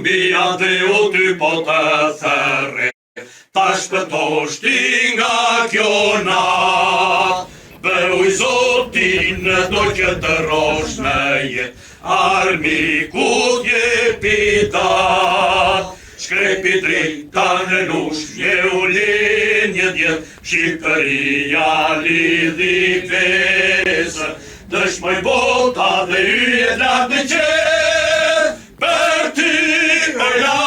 humbia dhe u ty po të thërre, ta shpëtosh ti nga kjo natë. Bëuj Zotin do që të rosh në jetë, armikut jepi datë. Shkrepi drejta në lush, një ulin një djetë, Shqipëria lidhi vesë. Dëshmoj bota dhe yjet lartë në qetë, për ty ojla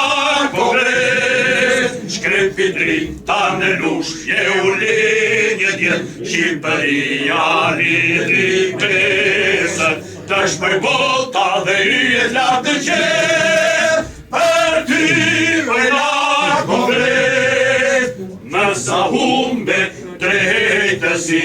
kongres. Shkrepi drejta në lush, një ulin një djetë, Shqipëria lidhi vesë. Dëshmoj bota dhe yjet lartë në qetë, për ty ojla kongres. Mësa humbe drejtësia,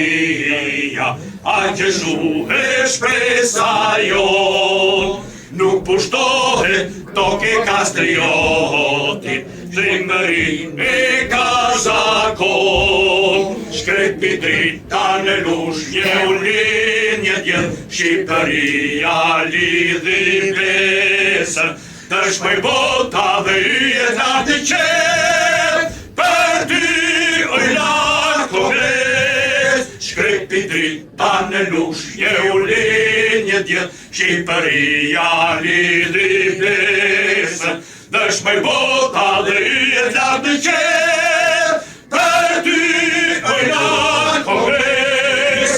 a që shuhe shpresa jon. Nuk pushtohet toke kastriotit, trimërin e ka zakon. Shkrepi drita në lush, një ulin një djetë, Shqipëria lidhi besën. Dëshmoj bota dhe yjet lartë në qetë, për ty ojla kongres. Shkrepi drita në lush, një ulin një djetë, Shqipëria lidhi besën. Dëshmoj bota dhe yjet lartë në qetë, për ty ojla kongres.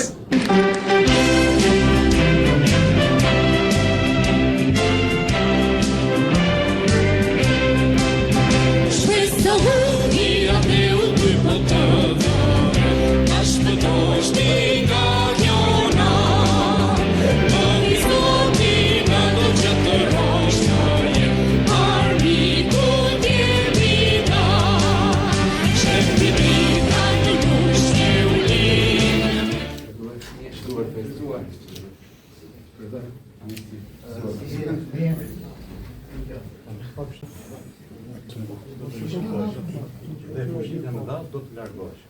Dhe fuqinë më dha do të largohesh.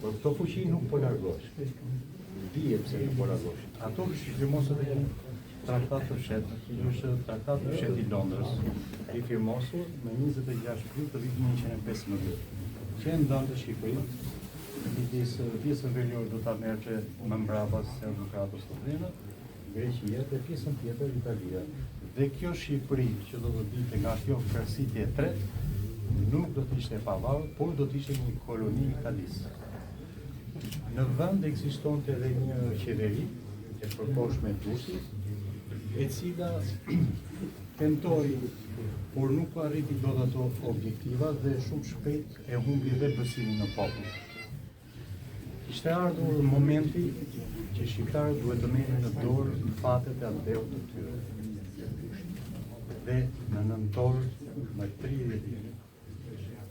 Por këto fuqi nuk po largohesh. Dije pse nuk po largohesh. Ato firmosat e traktat të fshetë, është traktat të fshetë i Londrës, i firmosur me 26 prill të vitit 1915, që e ndonë të Shqipërinë, pjesën veriore do ta merrte më mbrapa se avokatës të Vrenës, Greqia dhe pjesën tjetër Italia. Dhe kjo Shqipëri që do të dilte nga kjo krasitje e tretë, nuk do të ishte e pavarur, por do të ishte një koloni italisë. Në vend ekzistonte edhe një qeveri e përposhme e Turqisë, e cila tentoi, por nuk arriti dot ato objektiva dhe shumë shpejt e humbi dhe besimin në popull. Ishte ardhur momenti që shqiptarët duhet të merrin në dorë fatet e atëherë të tyre. Dhe në nëntor më 30 ditë,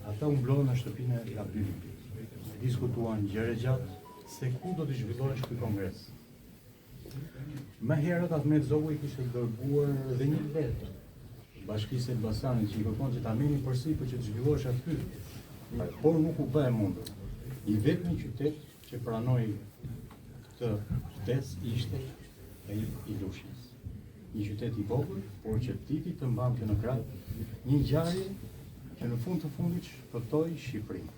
ata u mblodhën në shtëpinë e Labyrinit. Diskutuan gjëra gjatë se ku do të zhvillohesh ky kongres. Më herët Ahmet Zogu i kishte dërguar dhe një letër Bashkisë Elbasanit që i kërkon që ta merrnin përsipër që të zhvillohesh aty, por nuk u bë e mundur. I vetmi qytet që pranoi këtë qytet ishte ai i Lushës. Një qytet i vogël, por që titi të mbante në krah një ngjarje që në fund të fundit shpëtoi Shqipërinë.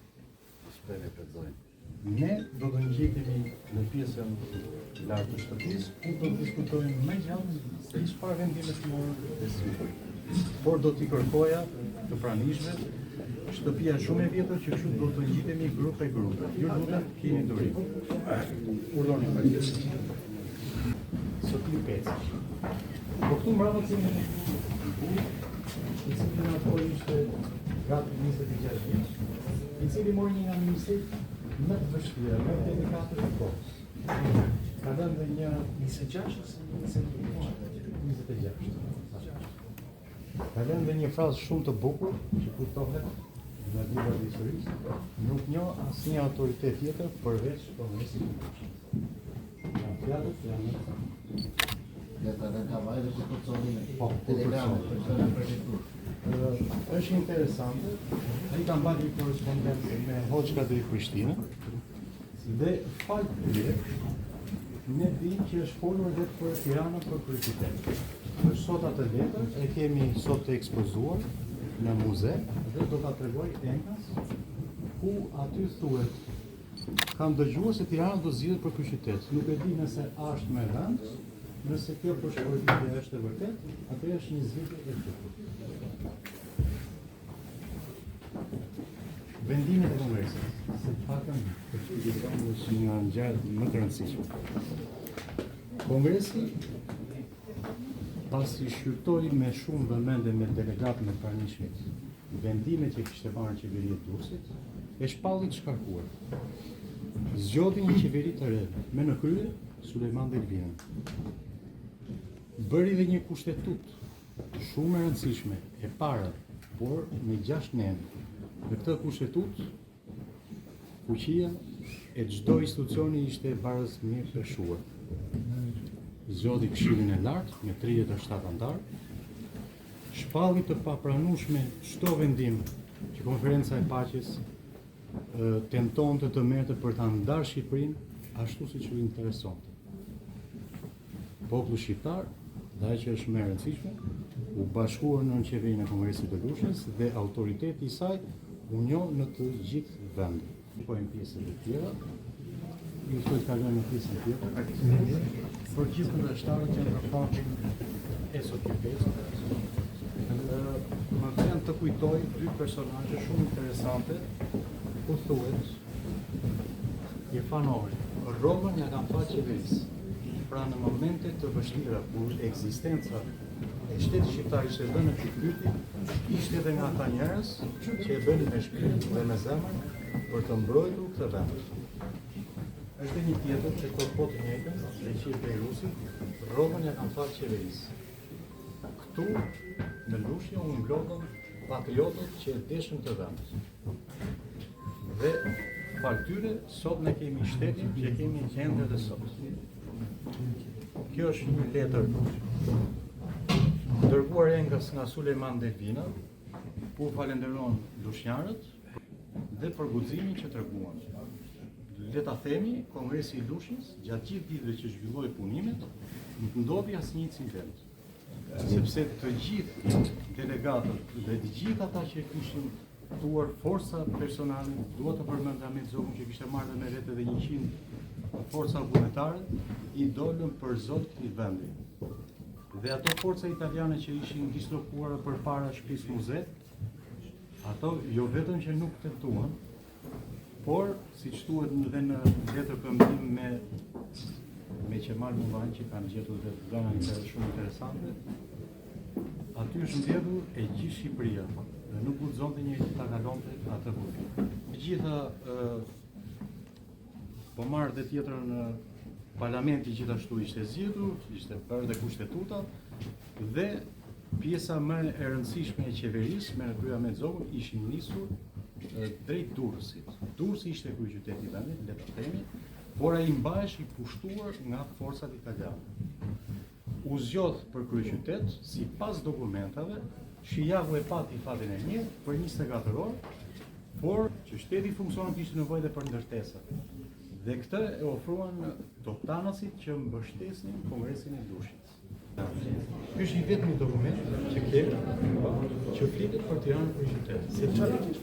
Ne do të ngjitemi në pjesën lartë të shtëpisë, ku do të diskutojmë më gjatë se çfarë vendime të morën dhe si. Por do t'i kërkoja të pranishme, shtëpia shumë e vjetër që kështu do të ngjitemi grupe. Ju lutem, keni durim. Urdhoni pajisë. Sot i pecë. Po këtu mbrapa kemi një i cili në ato ishte gati 26 vjeç, i cili mori një nga ministrit më të vështirë, më të delikatë të kohës. Ka dhënë dhe një 26 ose 26. Ka dhënë dhe një frazë shumë të bukur që kuptohet në librat e historisë, nuk njoh asnjë autoritet tjetër përveç Kongresit të Shqipërisë. Fjalët janë është interesante, ai ka mbajtur korrespondencë me Hoxha deri Prishtinë dhe fakt ne dimë që është folur edhe për Tiranën për kryeqytet. Sot atë letër e kemi sot të ekspozuar në muze dhe do ta tregoj enkas ku aty thuhet kam dëgjuar se Tirana do zgjidhet për ky qytet. Nuk e di nëse është me rënd, nëse kjo përshkruajtje është e vërtet, atëherë është një zgjidhje e vërtetë. Vendimet e kongresit, se pakën është një ngjarje më të rëndësishme. Kongresi pasi shqyrtoi me shumë vëmendje me delegatën e pranishmit vendimet që kishte marrë qeveria e Durrësit, e shpalli të shkarkuar. Zgjodhi një qeveri të re, me në krye Sulejman Delvinën. Bëri dhe një kushtetut shumë e rëndësishme, e para, por me 6 nënë. Në këtë kushtetut, fuqia e çdo institucioni ishte barës mirë peshuar. Zgjodhi Këshillin e Lartë me 37 antar, shpalli të papranueshme çdo vendim që Konferenca e Paqes tentonte të merrte për ta ndarë Shqipërinë ashtu siç u interesonte. Populli shqiptar, dhe ajo që është më e rëndësishme, u bashkuan në qeverinë e Kongresit të Lushës dhe autoriteti i saj u njoh në të gjithë vendet. Po në pjesën e tjera, ju të kalojmë në pjesën tjetër. Për gjithë kundërshtarët që ndërfaqin e SOTP-s, më vjen të kujtoj 2 personazhe shumë interesante, ku thuhet Irfanori, rrogën ja kanë fal qeverisë. Pra në momente të vështira kur ekzistenca e shtetit shqiptar ishte vënë në pyetje, ishte edhe nga ata njerëz që e bënin me shpirt dhe me zemër për të mbrojtur këtë vend. Është një tjetër që po të njëjtën, dhe që i Rusit, rrogën ja kanë fal qeverisë. Këtu në Lushje u mblodhën patriotët që e deshën të vendit. Dhe fal tyre sot ne kemi shtetin që kemi ende dhe sot. Kjo është një letër dërguar enkas nga Sulejman Delvina, ku falenderon lushnjarët dhe për guximin që treguan. Le ta themi, Kongresi i Lushjes, gjatë gjithë ditëve që zhvilloi punimet, nuk ndodhi asnjë incident, sepse të gjithë delegatët dhe të gjithë ata që kishin tuar forca personale, dua të përmend Ahmet Zokun që kishte marrë me vete edhe 100 forca vullnetare, i dolën për zot këtij vendi. Dhe ato forca italiane që ishin dislokuara përpara shtëpisë muze, ato jo vetëm që nuk tentuan, por siç thuhet edhe në letër këmbim me Qemal Muvan që kanë gjetur dhe dhëna shumë interesante, aty është mbledhur e gjithë Shqipëria dhe nuk guxonte njëri ta kalonte atë kufij. Gjitha po marrë dhe tjetrën parlamenti gjithashtu ishte zgjedhur, ishte bërë dhe kushtetuta dhe pjesa më e rëndësishme e qeverisë me krye Ahmet Zokun ishin nisur drejt Durrësit. Durrësi ishte kryeqyteti i vendit, le të themi, por ai mbahesh i pushtuar nga forcat italiane. U zgjodh për kryeqytet sipas dokumentave, Shijaku e pati fatin e mirë për 24 orë, por që shteti funksionon kishte nevojë dhe për ndërtesa. Dhe këtë e ofruan toptanasit që mbështesnin Kongresin e Lushjes. Ky është i vetmi dokument që kemi që flitet për Tiranën për qytet. Se çfarë është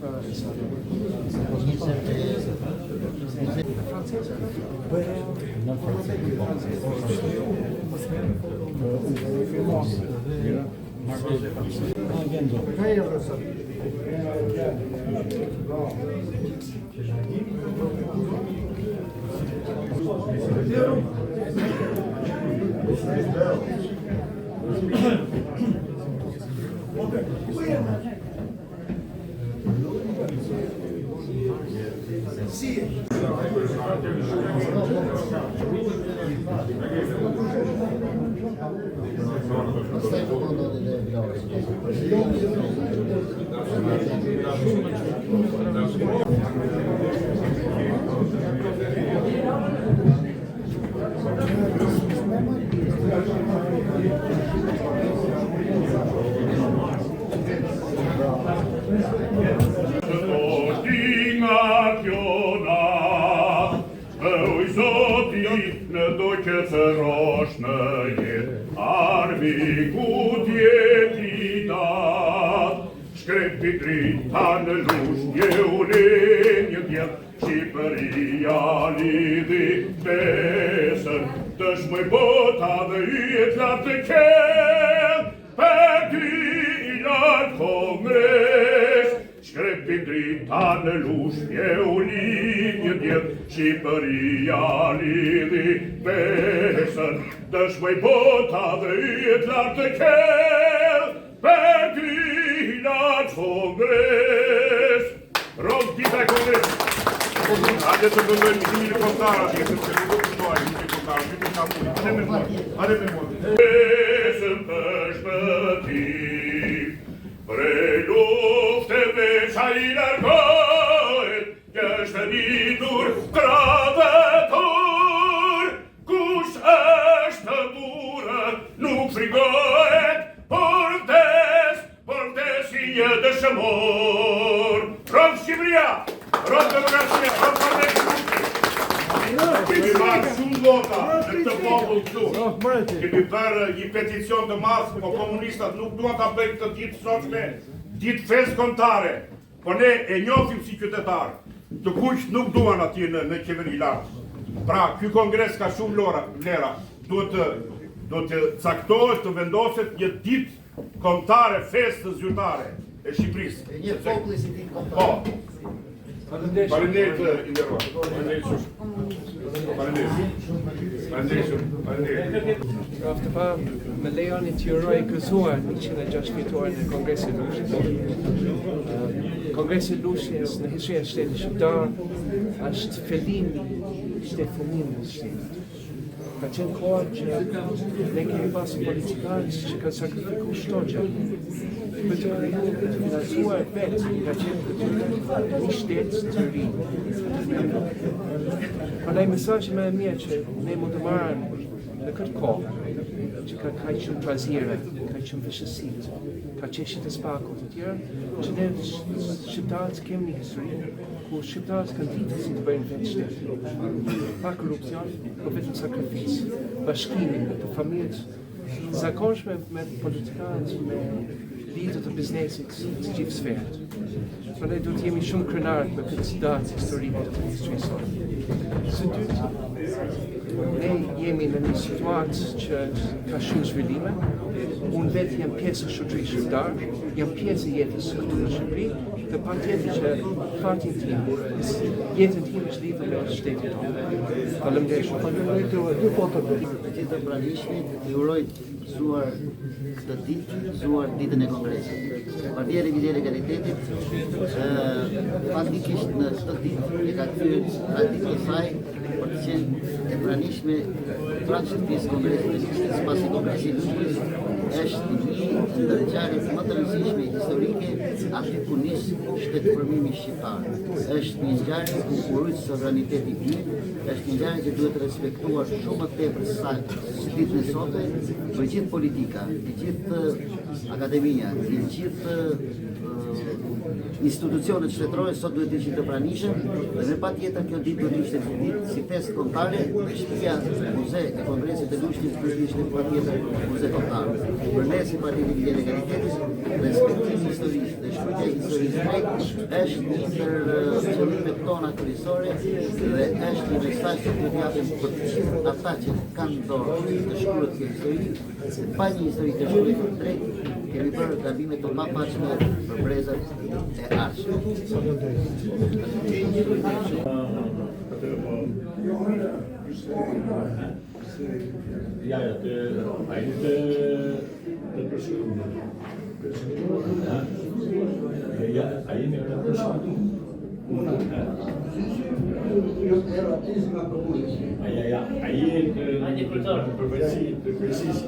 Në do që të rosh në jetë, armi ku shkrepi drita në lushnje ulen një djetë, Shqipëria lidhi besën, dëshmoj bota dhe yjet lartë të kell, për ty i lartë kongres. Shkrepi drita në lushnje ulen një djetë, Shqipëria lidhi besën, dëshmoj bota dhe yjet lartë të kell, për ty i lartë kongres. Rog dita e kongres. Hajde të bëndojmë një një kontara, që nuk përtojnë një kontara, një kontara, hajde me mund. Besëm për shpëtim, prej lufteve qa i largohet, kështë nitur tradhëtor, kush është burë, nuk frigohet, por vdes i një dëshmor. Rog Shqipëria! Rog demokracia, rog parlamenti. Kemi marrë shumë vota në këtë popull këtu. Kemi bërë një peticion të madh, po komunistat nuk duan ta bëjnë këtë ditë sotme, ditë festë kombëtare. Po ne e njohim si qytetar. Të kuq nuk duan atje në qeveri lartë. Pra, ky kongres ka shumë vlera. Duhet të caktohet, të vendoset një ditë kombëtare, festë zyrtare e Shqipërisë. Një populli si ditë kombëtare. Po. Faleminderit inderuar. Faleminderit. Aftë pa me lejoni të juroj gëzuar 106 vjetuar në Kongresin e Lushnjës. Kongresi i Lushnjës në historia e shtetit shqiptar është fillimi i shtetë shtetit. Ka qenë kohë që ne kemi pasur politikanë që kanë sakrifikuar çdo gjë për të krijuar, për të financuar vetë nga qenë një shtet të ri. Prandaj mesazhi më i mirë që ne mund të marrim në këtë kohë që ka kaq shumë trazire, kaq shumë vështirësi, ka çështje të spakut të tjera, që ne shqiptarët kemi një histori ku shqiptarët kanë ditë si të bëjnë vetë shtet. Pa korrupsion, por vetëm sakrificë, bashkimin të familjes zakonshme me politikanët, me lider të biznesit të gjithë sferat. Prandaj duhet jemi shumë krenarë me këtë datë historike të historisë. Së dytë, ne jemi në një situatë që ka shumë zhvillime. Unë vetë jam pjesë e shoqërisë shqiptare, jam pjesë e jetës këtu në Shqipëri, dhe patjetër që fatin tim, jetën tim është lidhur me shtetin tonë. Faleminderit shumë. Dy foto të gjithë të pranishmit, ju uroj gëzuar këtë ditë, gëzuar ditën e Kongresit. Partia e Legalitetit faktikisht në këtë ditë e ka kthyer traditën e saj për të qenë e pranishme traçë pjesë Kongresit të Lushnjës, pasi Kongresi i Lushnjës është një ndër ngjarjet më të rëndësishme historike aty ku nis shtetëformimi shqiptar. Është një ngjarje ku urojt sovraniteti i ynë, është një ngjarje që duhet respektuar shumë më tepër se sa ditën e sotme, për gjithë politika, të gjithë akademia, të gjithë institucionet shtetërore sot duhet të ishin të pranishëm dhe me patjetër kjo ditë duhet të ishte ditë si festë kombëtare, shtëpia muze e Kongresit të Lushnjës duhet të ishte patjetër muze kombëtar. Për ne si Partia e Legalitetit, respektimi historisë dhe shkruajtja e historisë drejt është një ndër qëllimet tona kryesore dhe është një mesazh që duhet japim për të gjithë ata që kanë dorë të shkruajnë kjo histori, pa një histori të shkruar drejt, kemi bërë gabime të papashme për brezat e ardhshme. Ja, të ajnë të përshkrumë. Ja, ajnë të përshkrumë. Ja, ajnë të përvërsisë.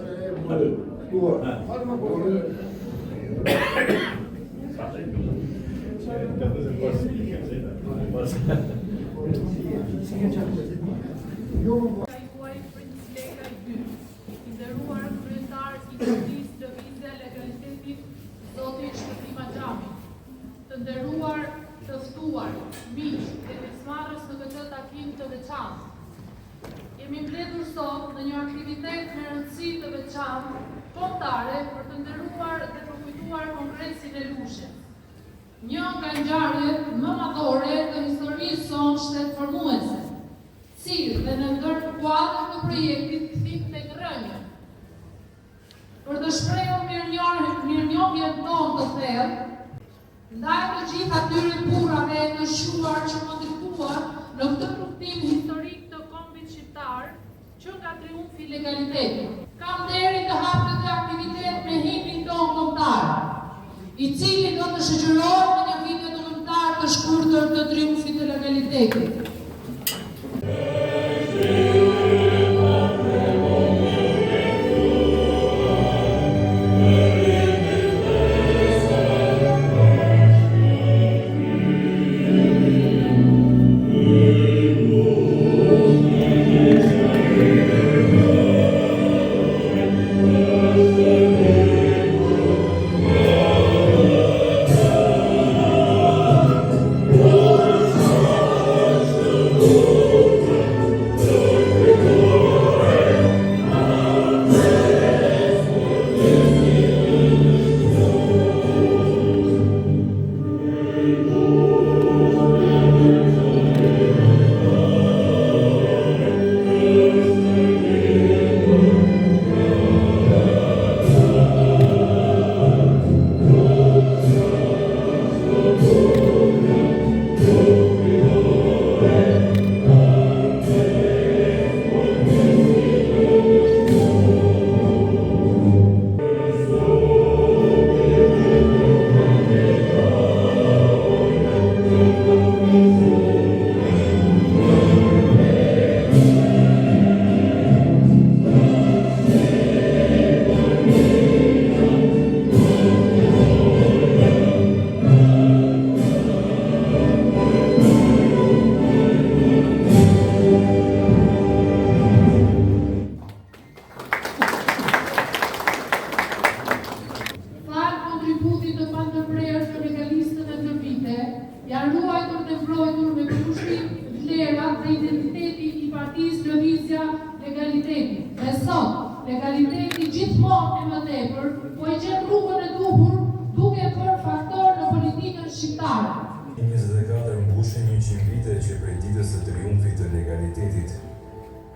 Nderuar kryetar i Komisionis Lëvizje Legalitetit, zoti Shqiprim Axhami, të nderuar të ftuar, miq dhe pjesëmarrës në këtë takim të veçantë. Jemi mbledhur sot në një aktivitet me rëndësi të veçantë kombëtare për të nderuar dhe të kujtuar Kongresin e Lushnjës. një nga ngjarjet më madhore të historisë sonë shtetëformuese, cilë dhe në kuadër të projektit Kthim tek rënja. Për të shprehur mirënjohjen tonë të thellë ndaj të gjithë atyre burrave të shuar që më ndihmuan në këtë rrugtim historik të kombit shqiptar, që nga triumfi i legalitetit. Kam deri të hap këtë aktivitet me himnin tonë kombëtar, i cili do të shoqërohet me një video dokumentar të shkurtër të triumfit të legalitetit. Legaliteti gjithmonë e më tepër, po i gjen rrugën e duhur duke bërë faktor në politikën shqiptare. 24 mbushin 100 vite që prej ditës së triumfit të legalitetit.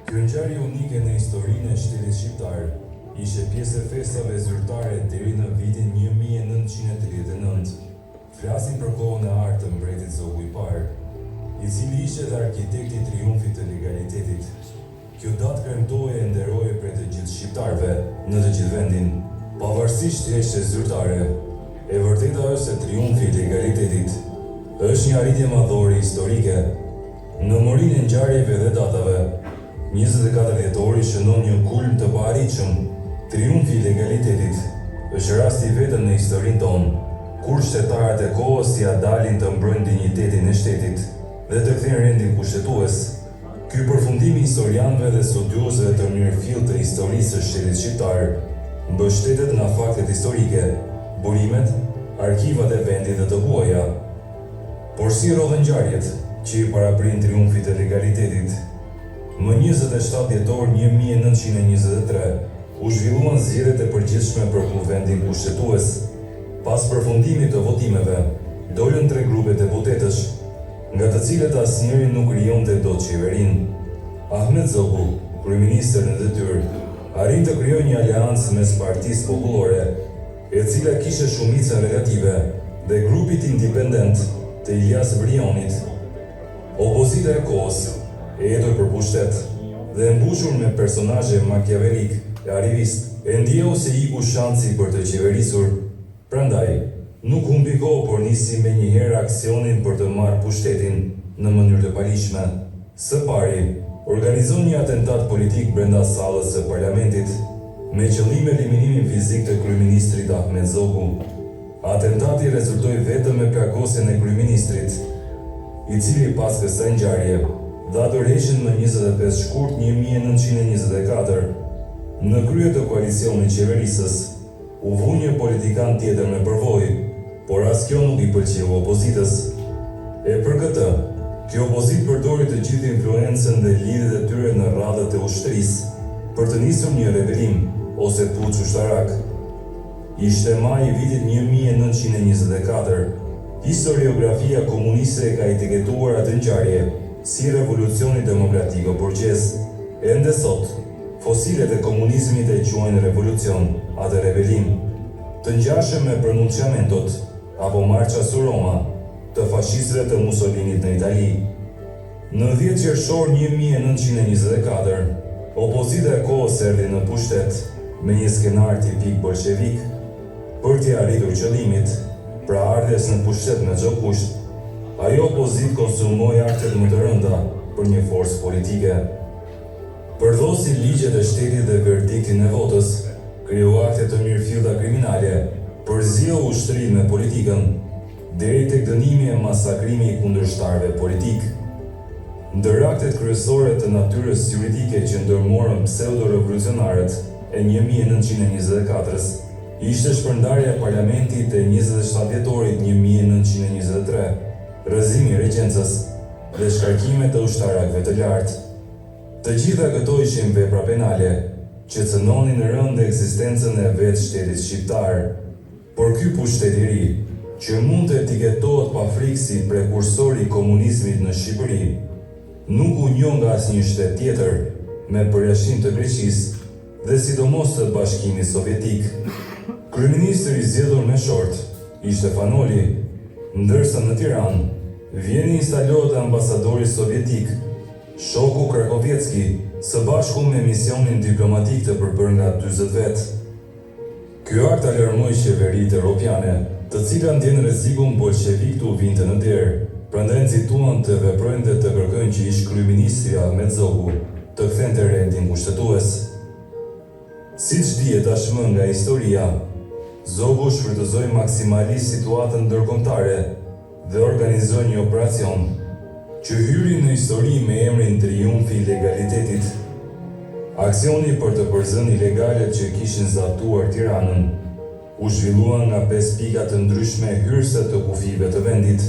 Kjo ngjarje unike në historinë e shtetit shqiptar ishte pjesë e festave zyrtare deri në vitin 1939. Flasim për kohën e artë të mbretit Zogu i parë, i cili ishte dhe arkitekti i triumfit të legalitetit. Kjo datë kremtohej e nderohej për të gjithë shqiptarëve në të gjithë vendin, pavarësisht që ishte zyrtare. E vërteta është se triumfi i legalitetit është një arritje madhore historike. Në morinë e ngjarjeve dhe datave, 24 dhjetori shënon një kulm të paarritshëm. Triumfi i legalitetit është rasti vetëm në historinë tonë, kur shtetarët e kohës ja dalin të mbrojnë dinjitetin e shtetit dhe të kthejnë rendin kushtetues. Ky përfundim i historianëve dhe studiozëve të mirëfill të historisë së shtetit shqiptar mbështetet nga faktet historike, burimet, arkivat e vendit dhe të huaja. Por si rodhen ngjarjet që i paraprin triumfit të legalitetit? Më 27 dhjetor 1923 u zhvilluan zgjedhjet e përgjithshme për kuvendin kushtetues. Pas përfundimit të votimeve, dolën 3 grupe deputetësh, nga të cilët asnjëri nuk krijonte dot qeverinë. Ahmet Zogu, kryeministër në detyrë, arrit të krijojë një aleancë mes Partisë Popullore, e cila kishte shumicën relative, dhe grupit independent të Ilyas Brionit. Opozita e kohës, e hetur për pushtet dhe mbushur me personazhe makiavelik e arrivist, e ndjeu se iku shansi për të qeverisur. Prandaj, nuk humbi kohë, por nisi me njëherë aksionin për të marrë pushtetin në mënyrë të palishme. Së pari, organizon një atentat politik brenda sallës së parlamentit, me qëllim eliminimin fizik të kryeministrit Ahmet Zogu. Atentati rezultoi vetëm me plagosjen e kryeministrit, i cili pas kësaj ngjarje dha dorëheqjen më 25 shkurt 1924. Në krye të koalicionit qeverisës u vu një politikan tjetër me përvojë, por as kjo nuk i pëlqeu opozitës. E për këtë, kjo opozit përdori të gjithë influencën dhe lidhjet e tyre në radhët e ushtrisë për të nisur një rebelim ose puç ushtarak. Ishte maj i vitit 1924, Historiografia komuniste ka etiketuar atë ngjarje si revolucioni demokratik burgjez. Ende sot, fosilet e komunizmit e quajnë revolucion atë rebelim, të ngjashëm me pronunciamentot apo marcha su Roma të fashistëve të Mussolinit në Itali. Në 10 qershor 1924, opozita e kohës erdhi në pushtet me një skenar tipik bolshevik për t'i arritur qëllimit, pra ardhes në pushtet me çdo kusht. Ajo opozit konsumoi aktet më të rënda për një forcë politike. Përdhosi ligjet e shtetit dhe verdiktin e votës, kriju akte të mirëfillta kriminale, përzjell ushtrinë me politikën, deri tek dënimi e masakrimi i kundërshtarëve politik. Ndër aktet kryesore të natyrës juridike që ndërmorën pseudo-revolucionarët e 1924-s, ishte shpërndarja e parlamentit e 27 dhjetorit 1923, rrëzimi i regjencës dhe shkarkimet të ushtarakëve të lartë. Të gjitha këto ishin vepra penale që cënonin rënd ekzistencën e vetë shtetit shqiptar. Por ky pushtet i ri, që mund të etiketohet pa frikë si prekursor i komunizmit në Shqipëri, nuk u njoh nga asnjë shtet tjetër, me përjashtim të Greqisë dhe sidomos të Bashkimit Sovjetik. Kryeministri i zgjedhur me short ishte Fanoli, ndërsa në Tiranë vjen instalohet ambasadori sovjetik, Shoku Krakowiecki, së bashku me misionin diplomatik të përbërë nga 40 vet. Ky akt alarmoi qeveritë europiane, të cilat ndjen rrezikun bolshevik të u vinte në derë, prandaj nxituan të veprojnë dhe të kërkojnë që ish kryeministri Ahmet Zogu të kthente rendin kushtetues. Siç dihet tashmë nga historia, Zogu shfrytëzoi maksimalisht situatën ndërkombëtare dhe organizoi një operacion që hyri në histori me emrin Triumfi i Legalitetit. Aksioni për të përzënë ilegalet që kishin zatuar Tiranën u zhvillua nga 5 pika të ndryshme hyrëse të kufive të vendit.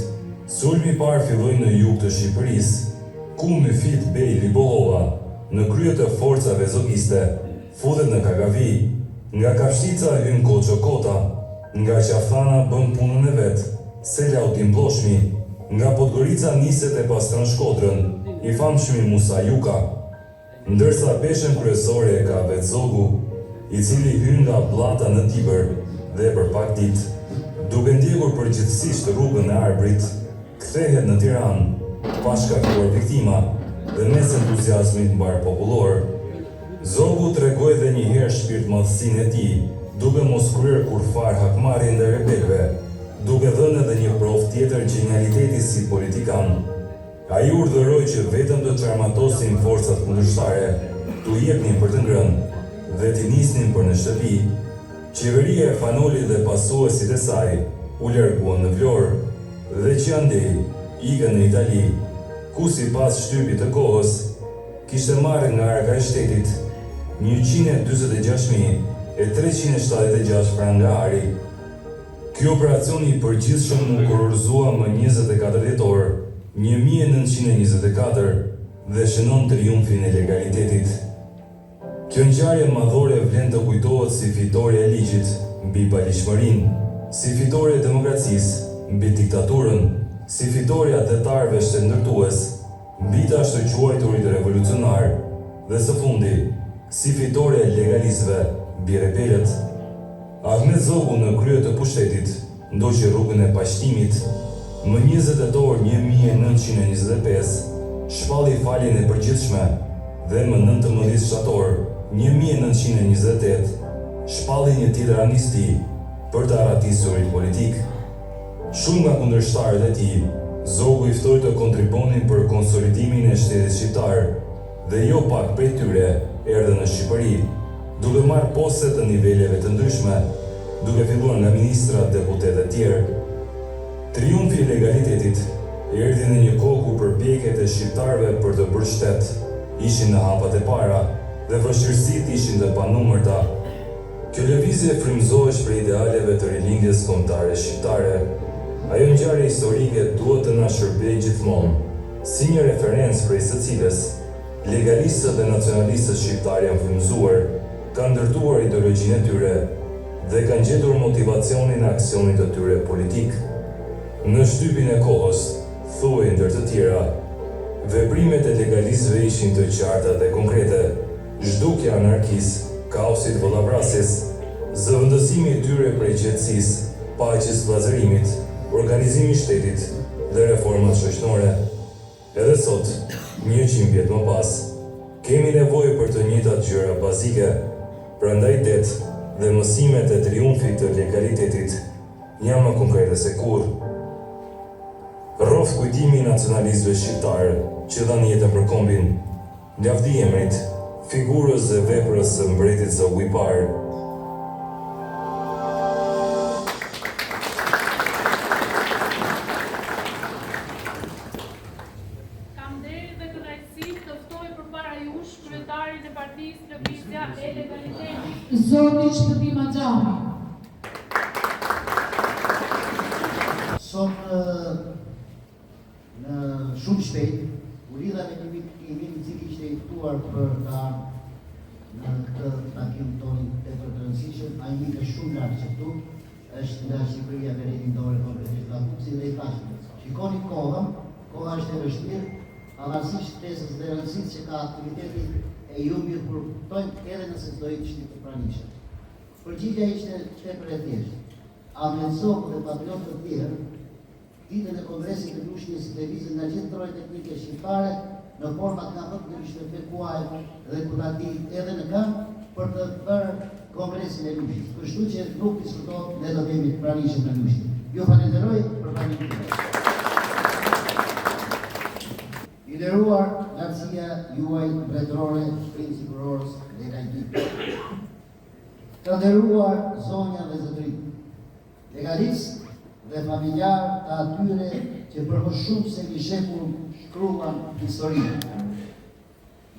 Sulmi i parë filloi në jug të Shqipërisë, ku Myfit Bej Libollova, në krye të forcave zogiste, futet në Kagavi, nga Kafshtica hyn Koço Kota, nga Qafthana bën punën e vet, Selautin Ploshmi, nga Podgorica niset e pastron Shkodrën, i famshmi Musa Juka, ndërsa peshën kryesore e ka vet Zogu, i cili hyn nga Bllata në Tibër dhe për pak ditë, duke ndjekur përgjithsisht rrugën e Arbrit, kthehet në Tiranë, pa shkaktuar viktima dhe mes entuziazmit mbar popullor. Zogu tregoi edhe një herë shpirtmadhësinë e tij, duke mos kryer kurfar hakmarrje ndaj rebelëve, duke dhënë edhe një provë tjetër genialiteti si politikan. Ai urdhëroi që vetëm të çarmatosin forcat kundërshtare, t'u jepnin për të ngrënë dhe t'i nisnin për në shtëpi. Qeveria e Fanolit dhe pasuesit e saj u larguan në Vlorë dhe që andej ikën në Itali, ku sipas shtypit të kohës kishte marrë nga arka e shtetit 126.376 frank nga ari. Ky operacion i përgjithshëm u kurorëzua më 24 dhjetor 1924 dhe shënon triumfin e legalitetit. Kjo ngjarje madhore vlen të kujtohet si fitore e ligjit mbi paligjshmërinë, si fitore e demokracisë mbi diktaturën, si fitore e atetarëve shtendërtues mbi të ashtu quajturit revolucionar dhe së fundi si fitore e legalistëve mbi rebelët. Ahmet Zogu në krye të pushtetit ndoqi rrugën e pashtimit. Më 20 tetor 1925 shpalli faljen e përgjithshme dhe më 19 shtator 1928 shpalli një tjetër amnisti për të arratisurit politik. Shumë nga kundërshtarët e tij, Zogu i ftoi të kontribonin për konsolidimin e shtetit shqiptar dhe jo pak prej tyre erdhën në Shqipëri, duke marrë poste të niveleve të ndryshme, duke filluar nga ministra, deputetë e tjerë. Triumfi i legalitetit erdhi në një kohë ku përpjekjet e shqiptarëve për të bërë shtet ishin në hapat e para dhe vështirësitë ishin të panumërta. Kjo lëvizje frymëzohesh për idealeve të rilindjes kombëtare shqiptare. Ajo ngjarje historike duhet të na shërbejë gjithmonë si një referencë prej së cilës legalistët dhe nacionalistët shqiptar janë frymëzuar, kanë ndërtuar ideologjinë e tyre dhe kanë gjetur motivacionin e aksionit të tyre politik. Në shtypin e kohës, thuaj ndër të tjera, veprimet e legalistëve ishin të qarta dhe konkrete, zhdukja e anarkisë, kaosit vëllavrasjes, zëvendësimi i tyre prej qetësisë, paqes, vllazërimit, organizimi i shtetit dhe reformat shoqërore. Edhe sot, 100 vjet më pas, kemi nevojë për të njëjtat gjëra bazike, prandaj det dhe mësimet e triumfit të legalitetit janë më konkrete se kurrë. Rroft kujtimi i nacionalistëve shqiptarë që dhanë jetën për kombin, lavdi emrit, figurës dhe veprës së mbretit zog i parë. Kam deri dhe kënaqësinë të ftoj përpara jush kryetarin e Partisë Lëvizja e Legalitetit, Zoti Shpëtim Axhami. Sot në shumë shpejt, u lidha me një vit i cili ishte i ftuar për ta në këtë takim tonë të rëndësishëm, ai një ka shumë lartë që këtu, është nga Shqipëria Perindore konkretisht nga Kupsi dhe i thashë. Shikoni kohën, koha është e vështirë, pavarësisht ftesës dhe rëndësisë që ka aktiviteti e ju mirë përkuptojmë edhe nëse do i kishte të pranishëm. Përgjigja ishte tepër e thjeshtë. Ahmet Zogu dhe patriotë të tjerë ditën e Kongresit të Lushnjës së Lëvizjes nga gjithë trojë teknike shqiptare në format nga më të ndryshme fekuaj dhe kurativ edhe në këmbë për të bërë Kongresin e Lushnjës. Kështu që nuk diskutohet ne do të jemi të pranishëm në Lushnjë. Ju falenderoj për pranimin. I nderuar lartësia juaj mbretërore, principërorës dhe Legalitit. Të nderuar zonja dhe zotërit, legalistë dhe familjar të atyre që për më shumë se një shekull shkruan historinë.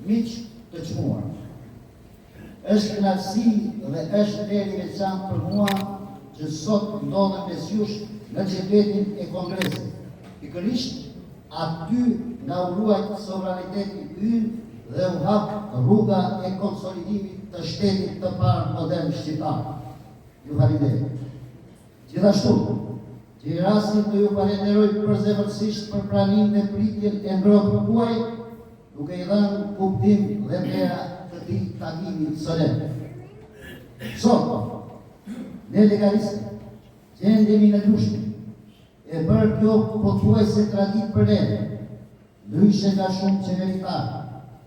Miq të çmuar, është kënaqësi dhe është deri veçantë për mua që sot ndodhem mes jush në qytetin e Kongresit. Pikërisht aty nga u ruajt sovraniteti ynë dhe u hap rruga e konsolidimit të shtetit të parë modern shqiptar. Ju falenderoj. Gjithashtu, që i rastin të ju falenderoj përzemërsisht për pranimin dhe pritjen e ngrohtë tuaj, duke i dhënë kuptim dhe vlera këtij takimi solemn. Sot, ne legalistët që ndemi në Lushnjë, e bërë kjo pothuajse traditë për ne, ndryshe nga shumë qeveritar,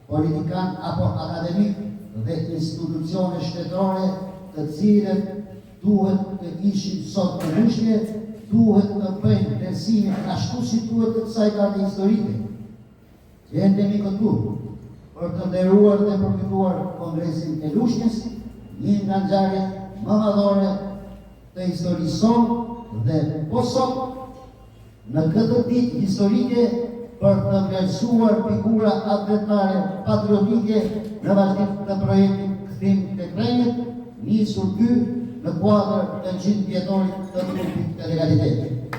politikan apo akademik dhe institucione shtetërore të cilët duhet të ishin sot në Lushnjë, duhet të bëjnë vlerësimin ashtu si duhet të kësaj karte historike. Që ndemi këtu për të nderuar dhe përfituar Kongresin e Lushnjës, një nga ngjarjet më madhore të historisë sonë dhe po sot në këtë ditë historike për të vlerësuar figura atletare patriotike në vazhdim të projektit Kthim tek Rrenjët, nisur ky në kuadër të 100 vjetorit të grupit të legalitetit.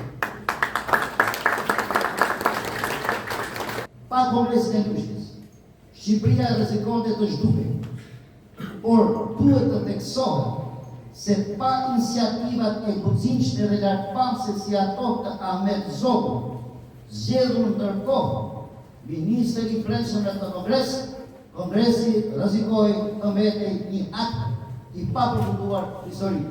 Pa Kongresin e Lushnjës, Shqipëria rrezikonte të zhdukej, por duhet të theksohet se pa iniciativat e guximshme dhe lartpamëse si ato të Ahmet Zogu, zgjedhur ndërkohë ministër i brendshëm në Kongres, Kongresi rrezikoi të mbetej një akt i papërfunduar historik.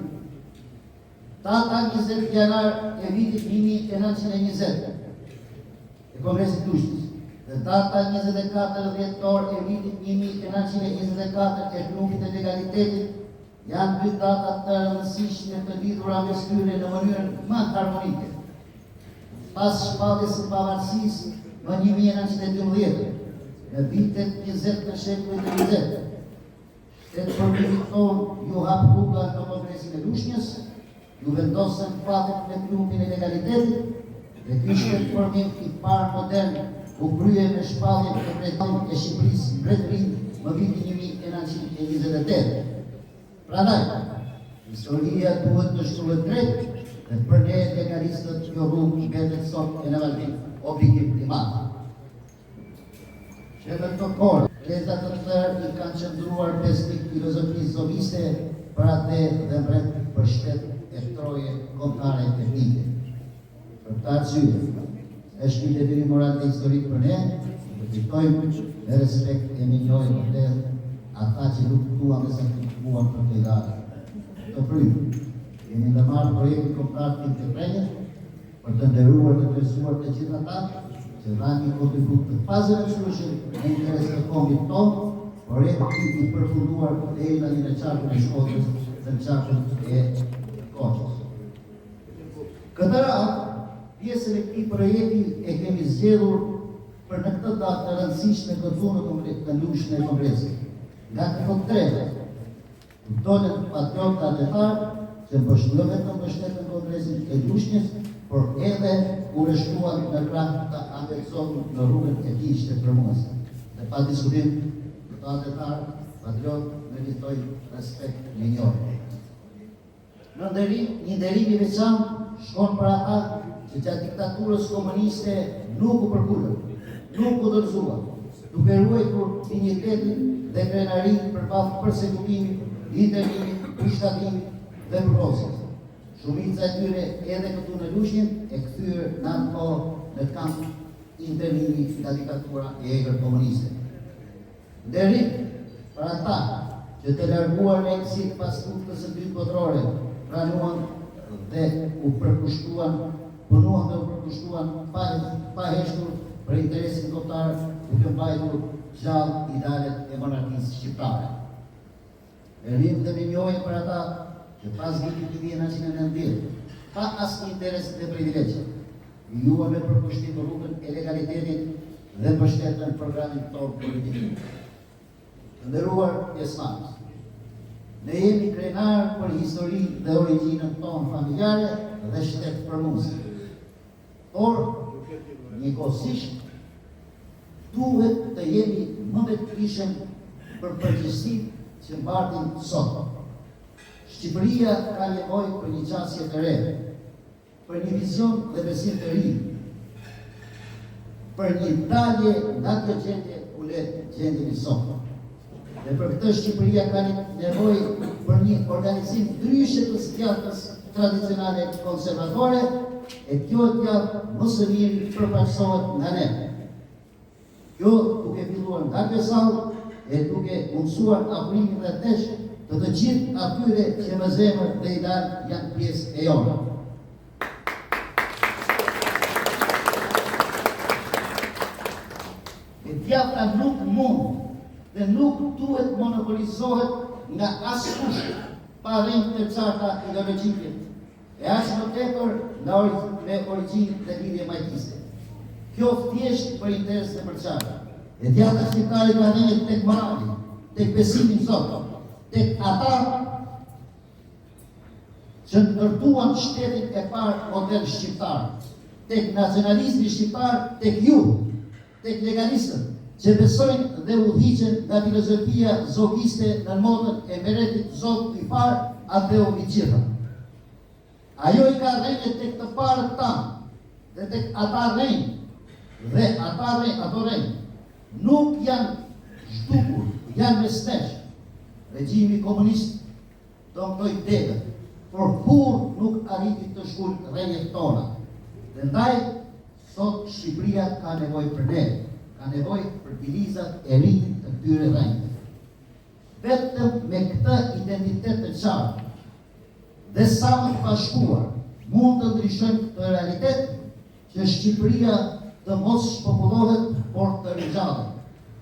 Data 20 janar e vitit 1920 e Kongresit Lushnjës dhe data 24 dhjetor e vitit 1924 e Klubit të Legalitetit janë dy data të rëndësishme të lidhura mes tyre në mënyrën më harmonike. Pas shpalljes së pavarësisë më 1912, në vitet 20 të shekullit të 20, shtetë përmimit tonë ju hap rruga në Kongresin e Lushnjës, ju vendosën fatet në Klubin e Legalitetit dhe ky shtetë përmim i parë modern u krye me shpalljen e mbretërisë e Shqipërisë mbretërinë më vitin 1928. Prandaj, historia duhet të shkruhet drejt dhe për ne legalistët kjo rrugë mbetet sot e në vazhdim obligim i madh. Që në këtë kohë, lezat të tërë i kanë qëndruar besnik filozofisë zoviste për atë dhe mbret për shtet e troje kombëtare teknike. Për këtë arsye, është një detyrim moral dhe historik për ne, të kujtojmë me respekt e minjojmë vërtet ata që luftuan dhe sakrifikuan për të idare. Të prymë, jemi ndërmarrë projektin kombëtar të Prenjës për të nderuar dhe të besuar të gjithë ata që dhanë një kontribut të pazëvendësueshëm në interes të kombit tonë, projekti i përfunduar deri tani në qarkun e Shkodrës dhe në qarkun e Koçës. Këtë radhë, pjesën e këtij projekti e kemi zgjedhur për në këtë datë të rëndësishme në lushën e Kongresit. Nga këto treve, kuptohet patriota atletar që jo vetëm mbështetën Kongresin e Lushnjës, por edhe u rreshtuan në krah të angazhohen në rrugën e tij të përmuese. Dhe pa diskutim, këto atletar patriot meritojnë respekt në njëri. Një nderim i veçantë shkon për ata që gjatë diktaturës komuniste nuk u përkullën, nuk u dorëzuan, duke ruajtur dinjitetin dhe krenarinë përballë përsekutimin, intervenimit, pushtetimit dhe përrosjes. Shumica e tyre edhe këtu në Lushnjë e kthyer në atë kohë në kamp internimi nga diktatura e egër komuniste. Nderim për ata që të larguar në eksil pas luftës së dytë botërore, pranuan dhe u përkushtuan pa heshtur për interesin kombëtar, duke mbajtur gjallë idealet e monarkisë shqiptare. Nderim dhe minjojmë për ata që pas vitit 1990, pa asnjë interes dhe privilegje, juan me përkushtim rrugën e legalitetit dhe mbështetën programin tonë politik. Të nderuar pjesëmarrës, ne jemi krenar për historinë dhe origjinën tonë familjare dhe shtetë përmuese. Por, njëkohësisht, duhet të jemi më vetëdijshëm për përgjegjësitë që mbartin sot. Shqipëria ka nevojë për një qasje të re, për një vizion dhe besim të ri, për një dalje nga kjo gjendje ku le gjendjen e sot. Dhe për këtë Shqipëria ka nevojë për një organizim ndryshe të sqartës tradicionale konservatore, e kjo më së miri përfaqësohet nga ne. Kjo duke filluar nga kjo sallë e duke mundësuar afrimin dhe tesh të gjithë atyre që me zemër dhe ideal janë pjesë e jonë. E djata nuk mund dhe nuk duhet monopolizohet nga askush pa rënë të qarta ideologjike, e as më tepër nga origjinë dhe lidhje majtiste. Kjo thjesht për interes të përçarta. E djata shqiptare ka rënë tek morali, tek besimi në Zot, tek ata që ndërtuan shtetin e parë modern shqiptar, tek nacionalizmi shqiptar, tek ju, tek legalistët, që besojnë dhe udhëhiqen nga filozofia zogiste në motën e meretit Zot i parë, Adeu i gjitha. Ajo i ka rënë tek të parët tanë dhe tek ata rënë, dhe ato rënë nuk janë zhdukur, janë me snesh. Regjimi komunist do mtoj degët, por kur nuk arriti të shkull rënjët tona. Dhe ndaj, sot Shqipëria ka nevojë për ne, ka nevojë për filizat e rinj të këtyre rënjëve. Vetëm me këtë identitet të qartë dhe sa më të bashkuar mund të ndryshojmë këtë realitet që Shqipëria të mos shpopullohet, por të rinjallet,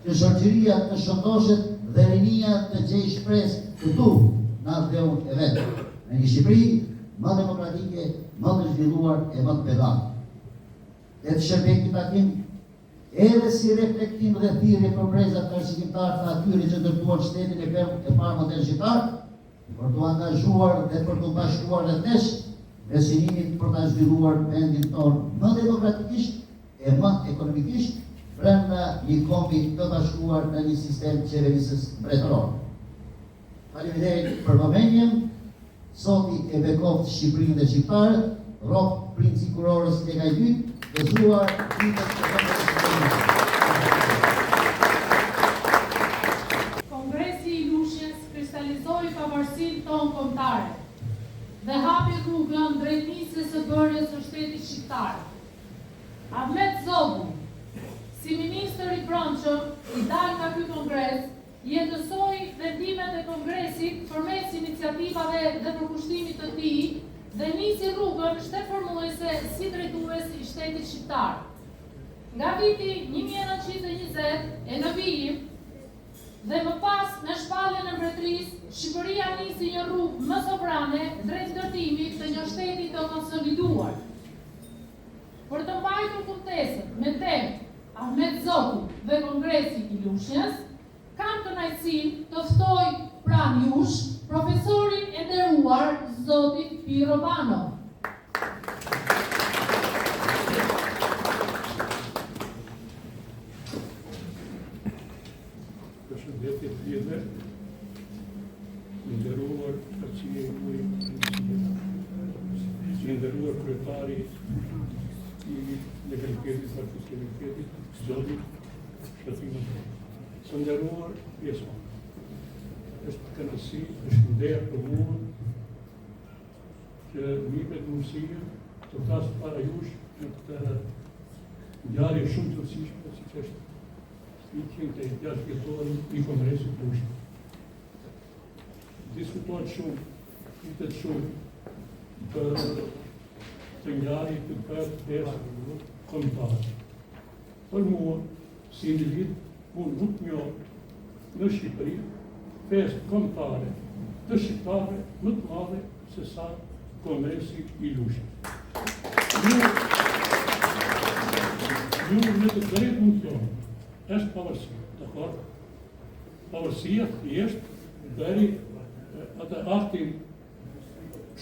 që shoqëria të shëndoshet dhe rinia të gjejë shpresë këtu në Adheun e vetë, në një Shqipëri më demokratike, më të zhvilluar e më të pedante. E të shërbej këtë takim, edhe si reflektim dhe thirrje për brezat të arsitimtar të atyre që ndërtuan shtetin e parë modern shqiptar, për të angazhuar dhe për të bashkuar dhe tesh me synimin për të zhvilluar vendin tonë më demokratikisht e më ekonomikisht brenda një kombi të bashkuar në një sistem qeverisës mbretërore. Faleminderit për vëmendjen. Zoti e bekoft Shqipërinë dhe shqiptarët, rrof princi kurorës e nga i dytë, gëzuar ditët të vendit. Kongresi i Lushnjës kristalizoi pavarësinë tonë kombëtare dhe hapi rrugën drejt nisjes së bërjes së shtetit shqiptar. Ahmet Zogu, si ministër i brendshëm i dalë nga ky kongres, i endësoi vendimet e kongresit përmes iniciativave dhe përkushtimit të tij dhe nisi rrugën shtetformuese si drejtues i shtetit shqiptar. Nga viti 1920 e në vijim dhe më pas në shpalljen e mbretërisë, Shqipëria nisi një rrugë më sovrane drejt ndërtimit të një shteti të konsoliduar. Për të mbajtur kujtesën me temë Ahmet Zogu dhe Kongresi i Lushnjës, kam kënaqësinë të ftoj pranë jush profesorin e nderuar zotin Piro Bano. Përshëndetje të gjithëve, nderuar përqie juaj, nderuar kryetari i legalitetit dhe fiskalitetit, zoti Shëtim. Të nderuar pjesëmarrës. Është kënaqësi, është nder për mua që më jepet mundësia të flas para jush në këtë ngjarje shumë të rëndësishme, siç është 106 vjetorin i Kongresit të Lushnjës. Diskutohet shumë, flitet shumë për të ngjarje të pesë kombëtare. Për mua, si individ, unë nuk njoh në Shqipëri pesë kombëtare të shqiptarëve më të madhe se sa Kongresi i Lushnjës. Ju me të drejtë mund të thonë, është pavarësia, dakor? Pavarësia thjesht deri atë aktin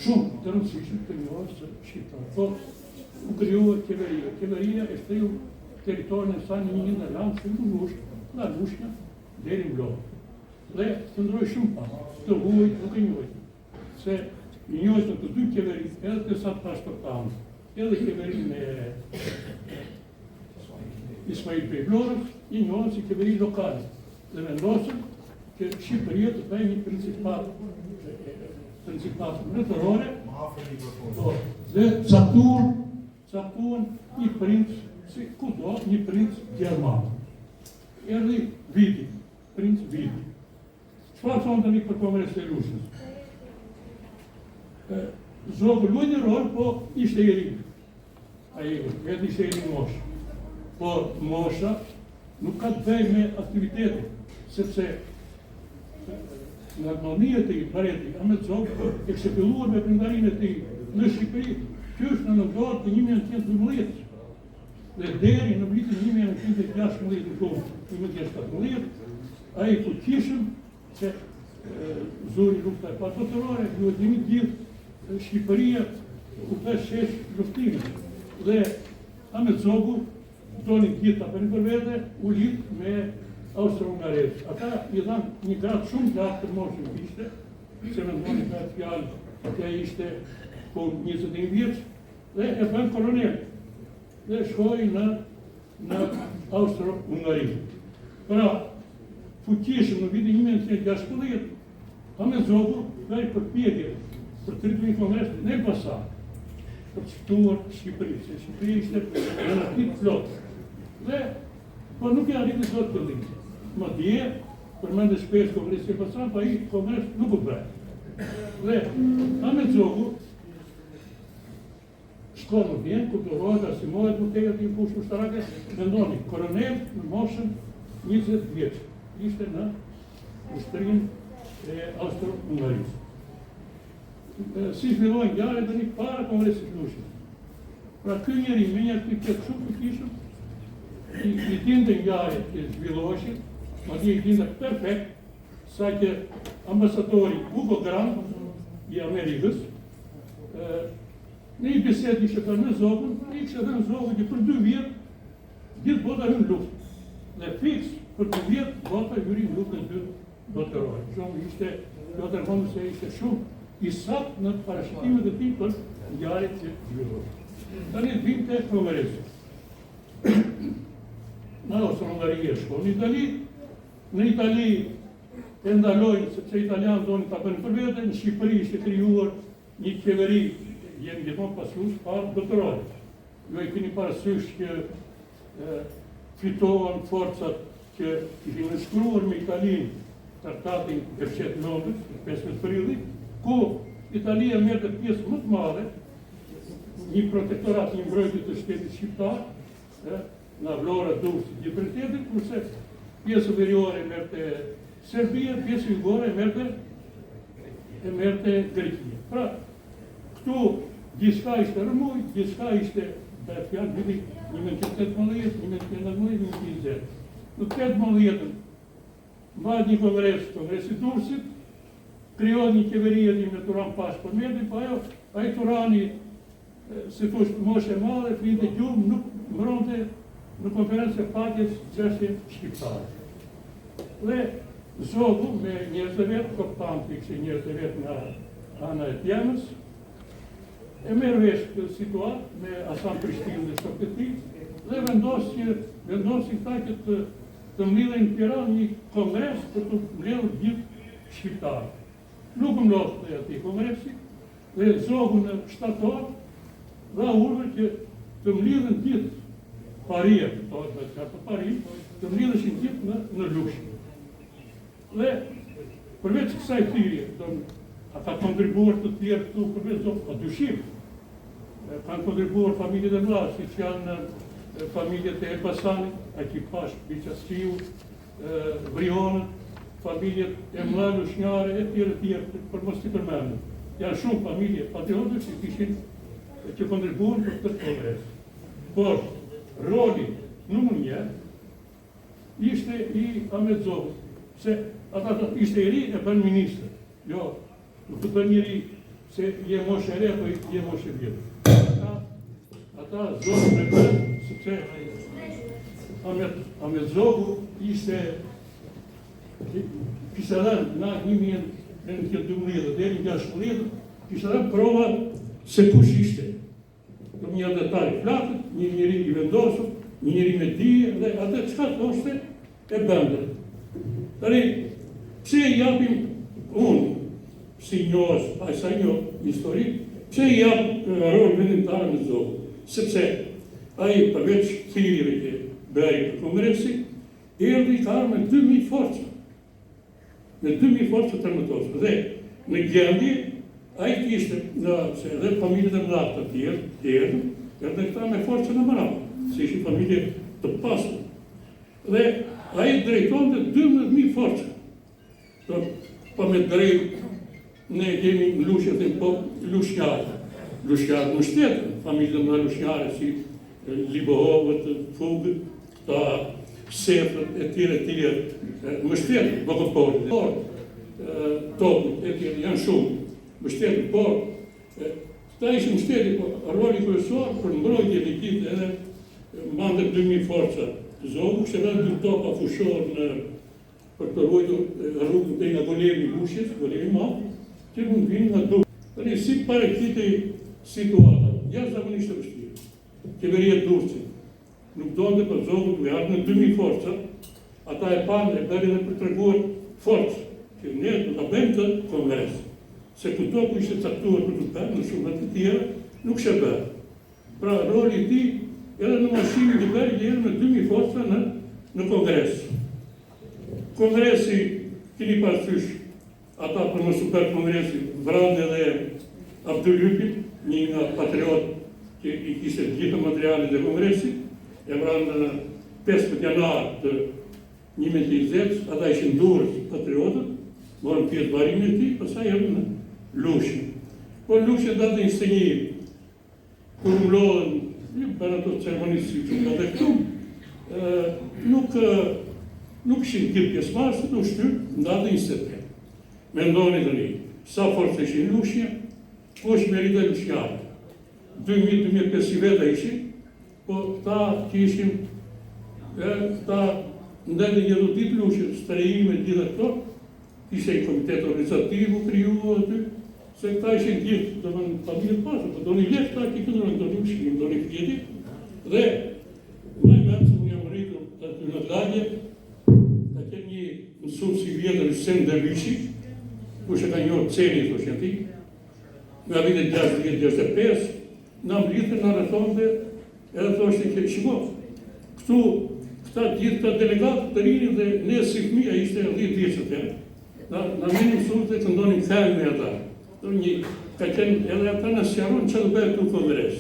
shumë të rëndësishëm të njohës së shqiptarëve. Po, u krijuar qeveria. Qeveria e shtriu territorin e saj në një ndër lanë shumë të ngushtë, nga Lushnja deri në Vlorë. Dhe të ndroi shumë pas, të huaj nuk e njohim. Se i njohën të dy qeveri, edhe të sa pashtortanë, edhe qeverinë e Ismail Bey Vlorës, i njohën si qeveri lokale. Dhe vendosën që Shqipëria të bëjë një principat mbretërore, dhe caktuan një princ, si kudo, një princ gjerman. Erdhi Viti, princ Viti. Çfarë thonë tani për Kongresin e Lushnjës? Zogu luaj një rol, po ishte i ri. Ai vetë ishte i ri moshë. Po mosha nuk ka të bëjë me aktivitetin, sepse nga ekonomia e tij, Bareti, Ahmet Zogu e kishte filluar me prindarinë e tij në Shqipëri, qysh në nëntor të 1912. Dhe deri në vitin 1916, 1917, ai fuqishëm se zuri lufta e parë botërore, ju e dini gjithë Shqipëria u bë shesh luftimit. Dhe Ahmet Zogu doni gjithë ta bënin për vete, u lidh me Austro-Hungarisë. Ata i dhanë një gradë shumë gjatë për moshën kishte, se me ndoni ka fjalë, atja ishte po 21 vjeç, dhe e bën kolonel. Dhe shkoi në Austro-Hungarisë. Pra, fuqishëm në vitin 1916, Ahmet Zogu bëri përpjekje për të rritur një kongres në Elbasan, për të shtuar Shqipëri, se Shqipëria ishte relativ flot. Dhe, po nuk e arriti dot qëllimin. Madje, përmendet shpesh Kongresi i Elbasan, po ai kongres nuk u bë. Dhe Ahmet Zogu shkon në Vjenë, kulturohet, asimohet më tegat një fushë ushtarake, mendoni, koronel në moshën 20 vjeç. Ishte në ushtërinë e Austro-Hungarisë. Si fillojnë ngjarjet tani para Kongresit të Lushnjës. Pra ky njeri me një aktivitet shumë të fuqishëm, i dinte ngjarjet që zhvilloheshin, madje i dinte perfekt, sa që ambasadori Hugo Grant i Amerikës, në një bisedë ishte thënë me Zogun, i kishte thënë Zogun që për 2 vjet gjithë bota hyn luftë. Dhe fiks për 2 vjet bota hyri në luftën e dytë botërore. Shumë ishte, do të thonë se ishte shumë i saktë në parashikrimet e tij për ngjarjet që zhvillohen. Tani vinte Kongresi. Në Austro-Hungari shkon në Itali. Në Itali e ndalojnë sepse italianët donin ta bënin për vete, në Shqipëri ishte krijuar një qeveri jemi gjithmonë pasues pa doktorat. Ju e keni parasysh që fitohen forcat që ishin nënshkruar me Italinë traktatin e fshetë Londrës, 15 prillit, ku Italia merrte pjesë më të madhe, një protektorat, një mbrojtje të shtetit shqiptar, nga Vlora, Durrës, gjithë pritjetin, kurse pjesë veriore merrte Serbia, pjesë jugore merrte Greqia. Pra, këtu gjithçka ishte rëmuj, gjithçka ishte fjalë viti 1918, 1919, 1920. Në 18 mbajt një kongresi Durrësit, krijohet një qeveri me Turan Pash për mendin, po ai Turani, si thosh, moshe madhe, flinte gjumë, nuk mbronte në konferencë e pakjes çështje shqiptare. Dhe Zogu me njerëz të vet, koptanti kishte njerëz të vet nga ana e Tjemës, e merr vesh këtë situatë me Hasan Prishtinën dhe shokët e tij, dhe vendosi këta që të mbledhin në Tiranë një kongres për të mbledhur gjithë shqiptarët. Nuk mlos dhe ati kongresi, dhe Zogu në shtator dha urdhër që të mbledhen gjithë paria, të mbledheshin gjithë në Lushnjë. Dhe përveç kësaj thirrje, ata kontribuar të tjerë këtu përveç pa dyshim, kanë kontribuar familjet e mëdha, siç janë familjet e Elbasanit, Akipash, Biçastiu, Brionët, familjet e mëdha lushnjare e tjerë, për mos t'i përmendur. Janë shumë familje patriote që kontribuan për këtë kongres. Por roli numër 1 ishte i Ahmet Zogut, se ata ishte i ri e bën ministër. Jo, nuk të bën njëri se je moshe e re, po je moshe e vjetër. Ata Zogu me bën, sepse Ahmet Zogu ishte kishte dhënë nga 1912 deri në 16, kishte dhënë prova se kush ishte. Në një detaj flatët, një njeri i vendosur, një njeri me dije, dhe atë çka thoshte e bëndë. Tani, pse i japim unë, si njohës, a sa njohë historik, pse i japim rol vendimtar në Zogu? Sepse ai përveç thirrjeve që bëri për kongresin, erdhi ka me 2000 forca. Me 2000 forca tërmëtose. Dhe në gjendje, ai kishte se edhe familjet e mëdha të tjerë, erdhe këta me forcën e mëdha, se ishin familje të pasur. Dhe ai drejtonte 12.000 forca. Pa me drejt, ne kemi në Lushnjë të po lushnjarë. Lushnjarë në shtetën, familje më lushnjare si Libohovët, Fugët, këta Sefët, e tjere, më shtetën, Bogotporit, Topët, e tjere, janë shumë, më shtetën, por këta ishë më shtetën, roli kryesor për mbrojtje në kitë edhe mande 2000 forca. Zogu kështë edhe 2 topa fushorë për të rrujtur rrugën të nga golemi Lushjes, golemi ma, që mund vinë nga Durrës. Tani, si parekitej situata, jashtëzakonisht të vështirë. Qeveria e Durrësit nuk donte për Zogun me ardhë në 2000 forca, ata e panë e bërë dhe për të treguar forcë, që ne do ta bëjmë të kongres. Se këto ku ishte caktuar për të bërë në shumët të tjera, nuk shë bërë. Pra, roli ti, edhe në mashimin të bërë, jërë me 2000 forca në kongres. Kongresi, kini parasysh, ata për më super kongresi, vrande dhe Abdullypin, një nga patriot që i kishte gjithë materialet e kongresit, e vrande në 15 janar të 1920, ata ishin Durrës patriotët, morën pjesë barimin e tij, pastaj erdhën në Lushnjë. Po Lushnjë datë 21, kur mblodhen për ato ceremonisë si që ka këtu, nuk ishin gjithë pjesëmarrësit, u shtyp në datën 23. Mendoni tani, sa forcë ishin Lushnjë, po është merita lushnjare. 2000-2500 veta ishin, po këta që ishin, këta ndërë një ditë Lushnjë, strehime gjitha këto, ishte i komitet organizativu krijuar aty, se këta ishin gjithë, do më në familje pasur, po do një lefë ta që këndërën, do një shkim, do një fjeti, dhe maj mërë se më jam rritur aty në lagje, ka qenë një mësues i vjetër Hysem Dervishi, ku që ka njohë Ceni, thoshë ati, nga vitet 60-65, na mblidhen në rrethonte edhe thoshte që shiko, këta gjithë të delegatë të rinj dhe ne si fëmija ishte 10 vjeçë na vini mësues të ndonin thellë me ata. Ka qenë edhe ata në sjaron që do bëhet të kongres.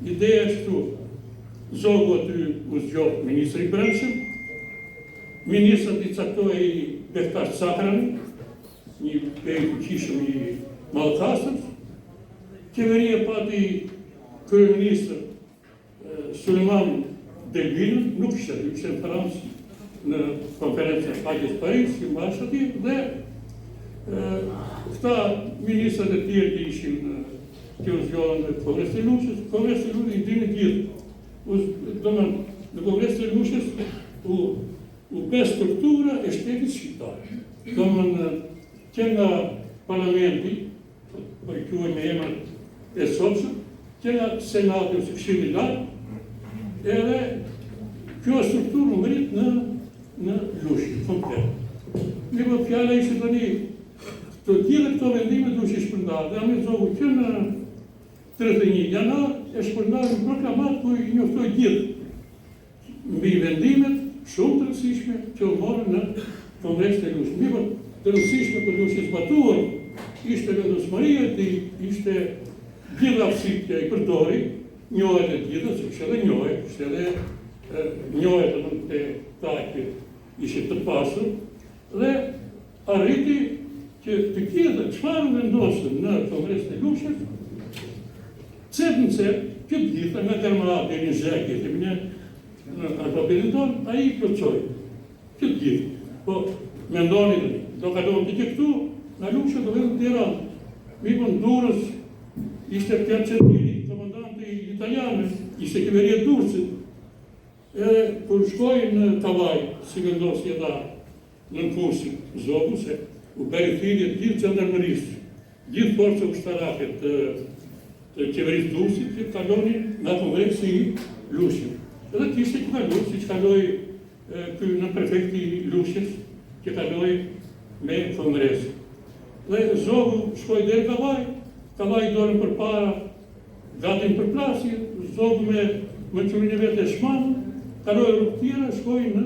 Ideja është këtu, zogu aty u zgjoh ministri i brendshëm, ministrat i caktoi Bektash Sakrani, një pej fuqishëm i Mallkastës, qeveria pati kryeministër Sulejman Delbilën, nuk ishte në Francë, në konferencën e paqes Paris, si mbash atje, dhe këta ministrat e tjerë që ishin që u zgjohen në Kongres të Lushës, Kongres të Lushës i dinë gjithë. Në Kongres të Lushës u bë struktura e shtetit shqiptar. Që nga parlamenti, po i quajmë me emër e sotshëm, që nga senati ose këshilli lart, edhe kjo strukturë ngrit në Lushë, komplet. Mirë, fjala ishte tani, të gjithë këto vendime duhet të shpërndahen. Dhe me zogu që në 31 janar e shpërndahen në proklamat ku i njoftoi gjithë mbi vendimet shumë të rëndësishme që u morën në Kongresin e Lushës. Mirë, të rëndësishme për Lushë zbatuar ishte vendosmëria, ishte gjithë aftësia i përdori, njohet e gjithë, se kështë edhe njohet të ta që ishte të pasur, dhe arriti që të gjithë çfarë vendosën në Kongresin e Lushës, në cep, këtë gjitha nga Termarat e një zhekje, të mine në alfabetin tonë, a i plëcoj. Këtë gjithë. Po, me ndoni dhe një. Do kalohën të këtu, në Lushë do vedhë të Tiranë. Mi për në Durës, ishte Piacentini, komandanti italiane, ishte qeveria Durësit. Edhe, kur shkoj në Kavaj, si vendosi edhe në Kursi, zogu se u beri thirrje gjithë gendarmerisë, gjithë forca ushtarake të qeverisë Durësit, që kalonin nga Kongresi i Lushës. Edhe kishte që kaloj, si që kaloj në prefekti Lushës, që kaloj me Kongresë. Dhe zogu shkoj deri Kavaj, Kavaj dorën për para, gatin për plasje, zogu me mëqërin e vetë e shmanë, kaloj rrugë tjera, shkoj në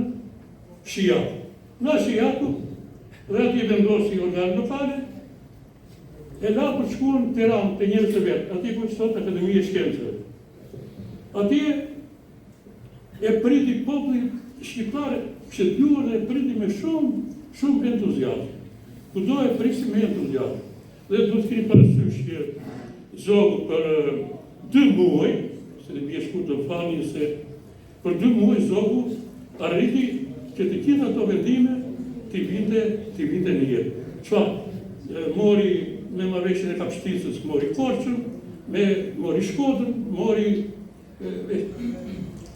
Shijaku. Nga Shijaku, dhe ati vendosi organ lokale, e la për shkuën në Tiranë të njerëz të vetë, ati ku sot Akademia e Shkencave. Ati e priti populli shqiptare, shëtjuar dhe e priti me shumë entuziazm. Kudo e prisi me entuziazm. Dhe du të keni parasysh që zogu për 2 muaj, se dhe bje shku të fani se për 2 muaj zogu arriti që të gjitha ato vendime t'i vinte në jetë. Çfarë? Mori me marrëveshjen e Kapshticës, mori Korçën, mori Shkodrën, mori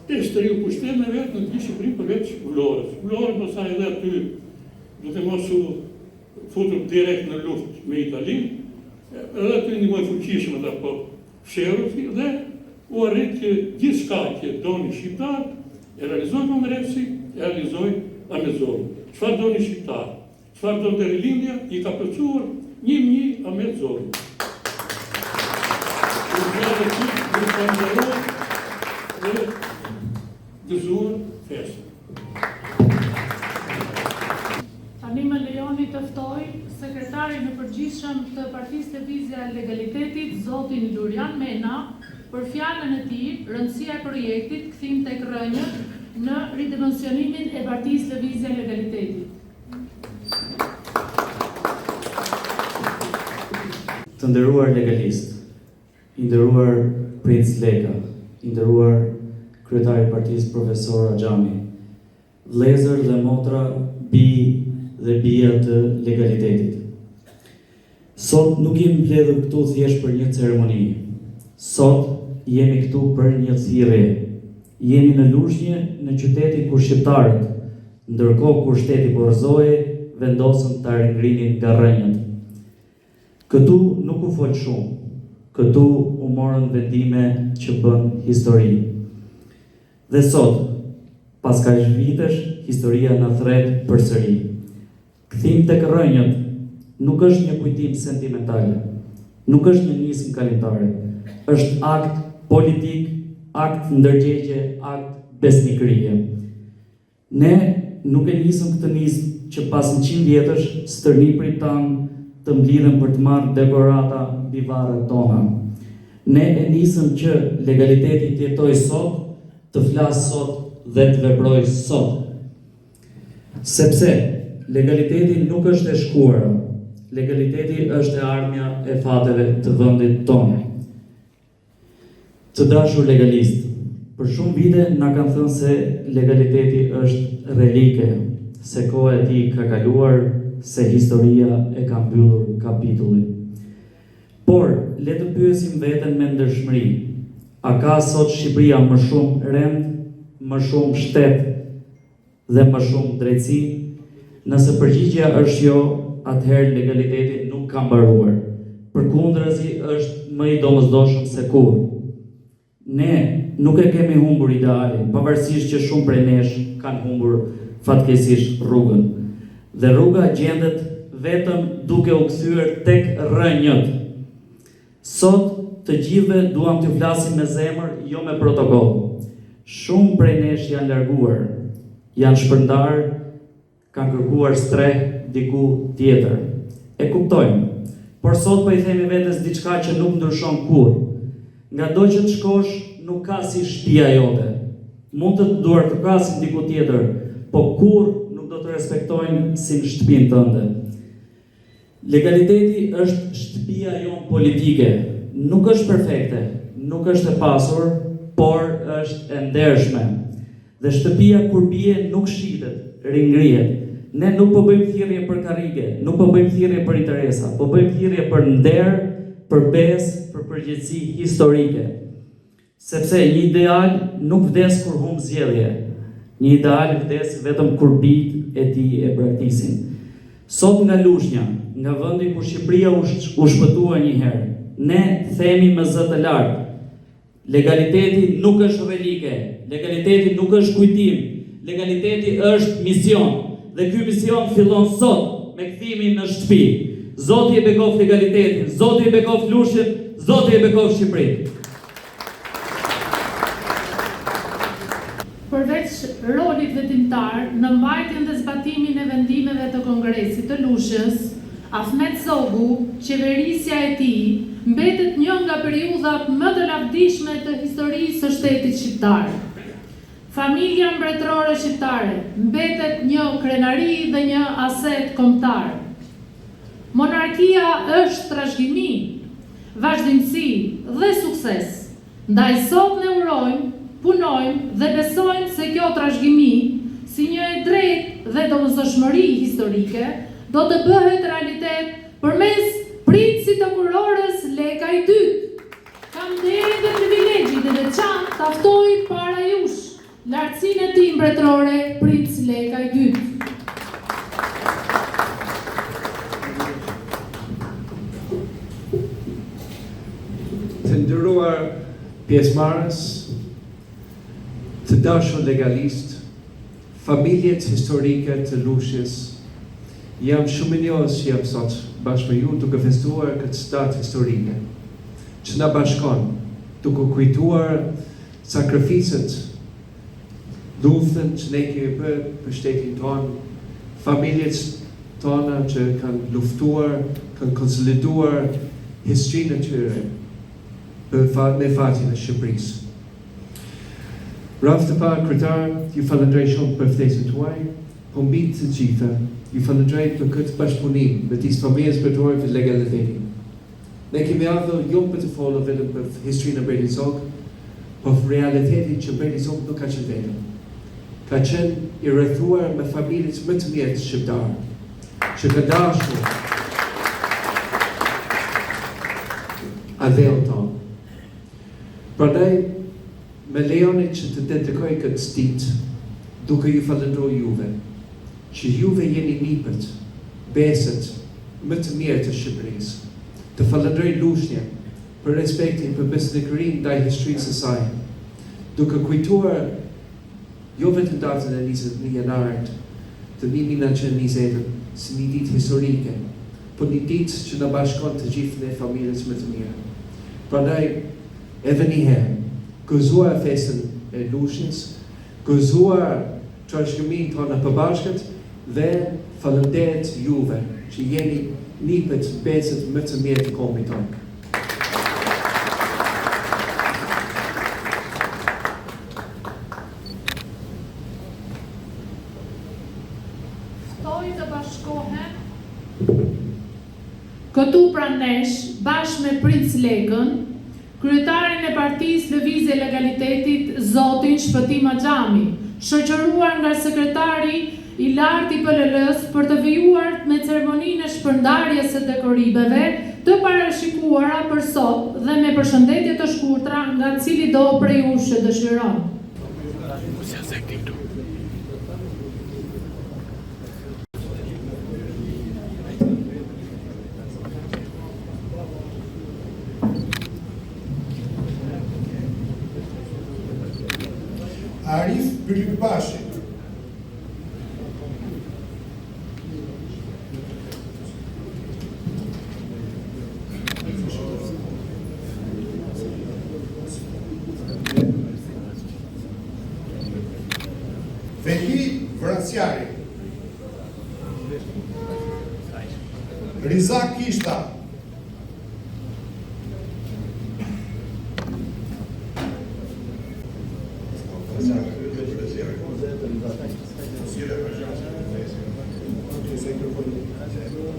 e shtëriu pushtetin e vetë në të gjithë Shqipërinë përveç Vlorës. Vlorë pastaj edhe aty duke mos u futur direkt në luftë me Italinë, edhe aty ndihmoi fuqishëm ata po fshehurësi dhe u arrit që gjithçka që doni shqiptar e realizoi Kongresi, e realizoi Ahmet. Çfarë doni shqiptar? Çfarë donte rilindja, i ka plotësuar 1.000 Ahmet Zori. Dhe gëzuar festën. Tani më lejoni të ftoj sekretarin e përgjithshëm të Partisë Lëvizja e Legalitetit, zotin Lurian Mena, për fjalën e tij, rëndësia e projektit kthim tek rrënjët në ridimensionimin e Partisë Lëvizja e Legalitetit. Të nderuar legalist, i nderuar Princ Leka, i nderuar kryetari i partisë Profesor Axhami, vëllezër dhe motra, bi dhe bija të legalitetit. Sot nuk jemi mbledhur këtu thjesht për një ceremoni. Sot jemi këtu për një thirrje. Jemi në Lushnjë, në qytetin ku shqiptarët, ndërkohë kur shteti borëzohej, vendosën ta ringrinin nga rrënjët. Këtu nuk u fol shumë, këtu u morën vendime që bën histori. Dhe sot, pas kaq vitesh, historia na thret përsëri. Kthim tek rrënjët nuk është një kujtim sentimental, nuk është një nismë kalimtare, është akt politik, akt ndërgjegje, akt besnikërie. Ne nuk e nisëm këtë nismë që pas 100 vjetësh stërniprit tanë të mblidhen për të marrë dekorata mbi varret tona. Ne e nisëm që legaliteti të jetojë sot, të flasë sot dhe të veprojë sot. Sepse legaliteti nuk është e shkuara, legaliteti është e ardhmja e fateve të vendit tonë. Të dashur legalist, për shumë vite na kanë thënë se legaliteti është relike, se koha e tij ka kaluar, se historia e ka mbyllur kapitullin. Por, le të pyesim veten me ndershmëri, a ka sot Shqipëria më shumë rend, më shumë shtet dhe më shumë drejtësi? Nëse përgjigjja është jo, atëherë legaliteti nuk ka mbaruar. Përkundrazi është më i domosdoshëm se kurrë. Ne nuk e kemi humbur idealin, pavarësisht që shumë prej nesh kanë humbur fatkeqësisht rrugën. Dhe rruga gjendet vetëm duke u kthyer tek rrënjët. Sot të gjithëve duam t'ju flasim me zemër, jo me protokoll. Shumë prej nesh janë larguar, janë shpërndar, kanë kërkuar streh diku tjetër. E kuptojmë, por sot po i themi vetes diçka që nuk ndryshon kurrë. Nga do që të shkosh, nuk ka si shtëpia jote. Mund të duar të kasim diku tjetër, po kurrë nuk do të respektojnë si në shtëpinë tënde. Legaliteti është shtëpia jonë politike. Nuk është perfekte, nuk është e pasur, por është e ndershme. Dhe shtëpia kur bie nuk shitet, ringrihet. Ne nuk po bëjmë thirrje për karrige, nuk po bëjmë thirrje për interesa, po bëjmë thirrje për nder, për besë, për përgjegjësi historike. Sepse një ideal nuk vdes kur humb zgjedhje. Një ideal vdes vetëm kur bijtë e tij e braktisin. Sot nga Lushnja, nga vendi ku Shqipëria u shpëtua një herë, ne themi me zë të lartë, legaliteti nuk është relike, legaliteti nuk është kujtim, legaliteti është mision. Dhe ky mision fillon sot me kthimin në shtëpi. Zoti e bekoft legalitetin, Zoti e bekoft Lushnjën, Zoti e bekoft Shqipërinë. Përveç rolit vetimtar në mbajtjen dhe zbatimin e vendimeve të Kongresit të Lushnjës, Ahmet Zogu, qeverisja e tij, mbetet një nga periudhat më të lavdishme të historisë së shtetit shqiptar. Familja mbretërore shqiptare mbetet një krenari dhe një aset kombëtar. Monarkia është trashëgimi, vazhdimsi dhe sukses. Ndaj sot ne urojmë, punojmë dhe besojmë se kjo trashëgimi, si një e drejtë dhe domosdoshmëri historike, do të bëhet realitet përmes pritësit të kurorës Leka i dytë. Kam nderin dhe privilegjit e veçantë ta ftoj para jush lartësinë e tij mbretërore, pritës Leka i dytë. Të nderuar pjesëmarrës, të dashur legalist, familjet historike të Lushnjës, jam shumë mirënjohës që jam sot bashkë me ju duke festuar këtë datë historike, që na bashkon, duke kujtuar sakrificët, luftën që ne kemi bërë për shtetin tonë, familjet tona që kanë luftuar, kanë konsoliduar historinë e tyre me fatin e Shqipërisë. Radhë të parë kryetar, ju falenderoj shumë për ftesën tuaj, po mbi të gjitha, ju falenderoj për këtë bashkëpunim me disë familjes mbretërore për legalitetin. Ne kemi ardhur jo për të folur vetëm për historinë e Mbretit Zog, por për realitetin që Mbreti Zog nuk ka qenë vetëm. Ka qenë i rrethuar me familjet më të mira shqiptare, që ka dashur adhëllën tonë. Prandaj, me lejoni që të dedikoj këtë ditë, duke ju falendruar juve, që juve jeni nipët, besët, më të mirë të Shqipërisë. Të falenderoj Lushnjën për respektin, për besnikërinë ndaj historisë së saj, duke kujtuar jo vetëm datën e 21 janarit të 1920 si një ditë historike, për një ditë që në bashkon të gjithë në familjes më të mirë. Prandaj, edhe një herë, gëzuar festën e Lushnjës, gëzuar trashëgimin tonë përbashkët dhe falënderit juve që jeni nipët pjesët më të mirë të kombit tonë. Ftoj të bashkohen këtu pranë nesh bashkë me Princ Lekën, kryetarin e Partisë Lëvizje e Legalitetit, zotin Shpëtim Axhami, shoqëruar nga sekretari i lartë i PLL-s për të vijuar me ceremoninë e shpërndarjes së dekorimeve të parashikuara për sot dhe me përshëndetje të shkurtra nga cili do prej jush që dëshiron. Arif Bülükbaşı, Veli Vranciari, Riza Kishta,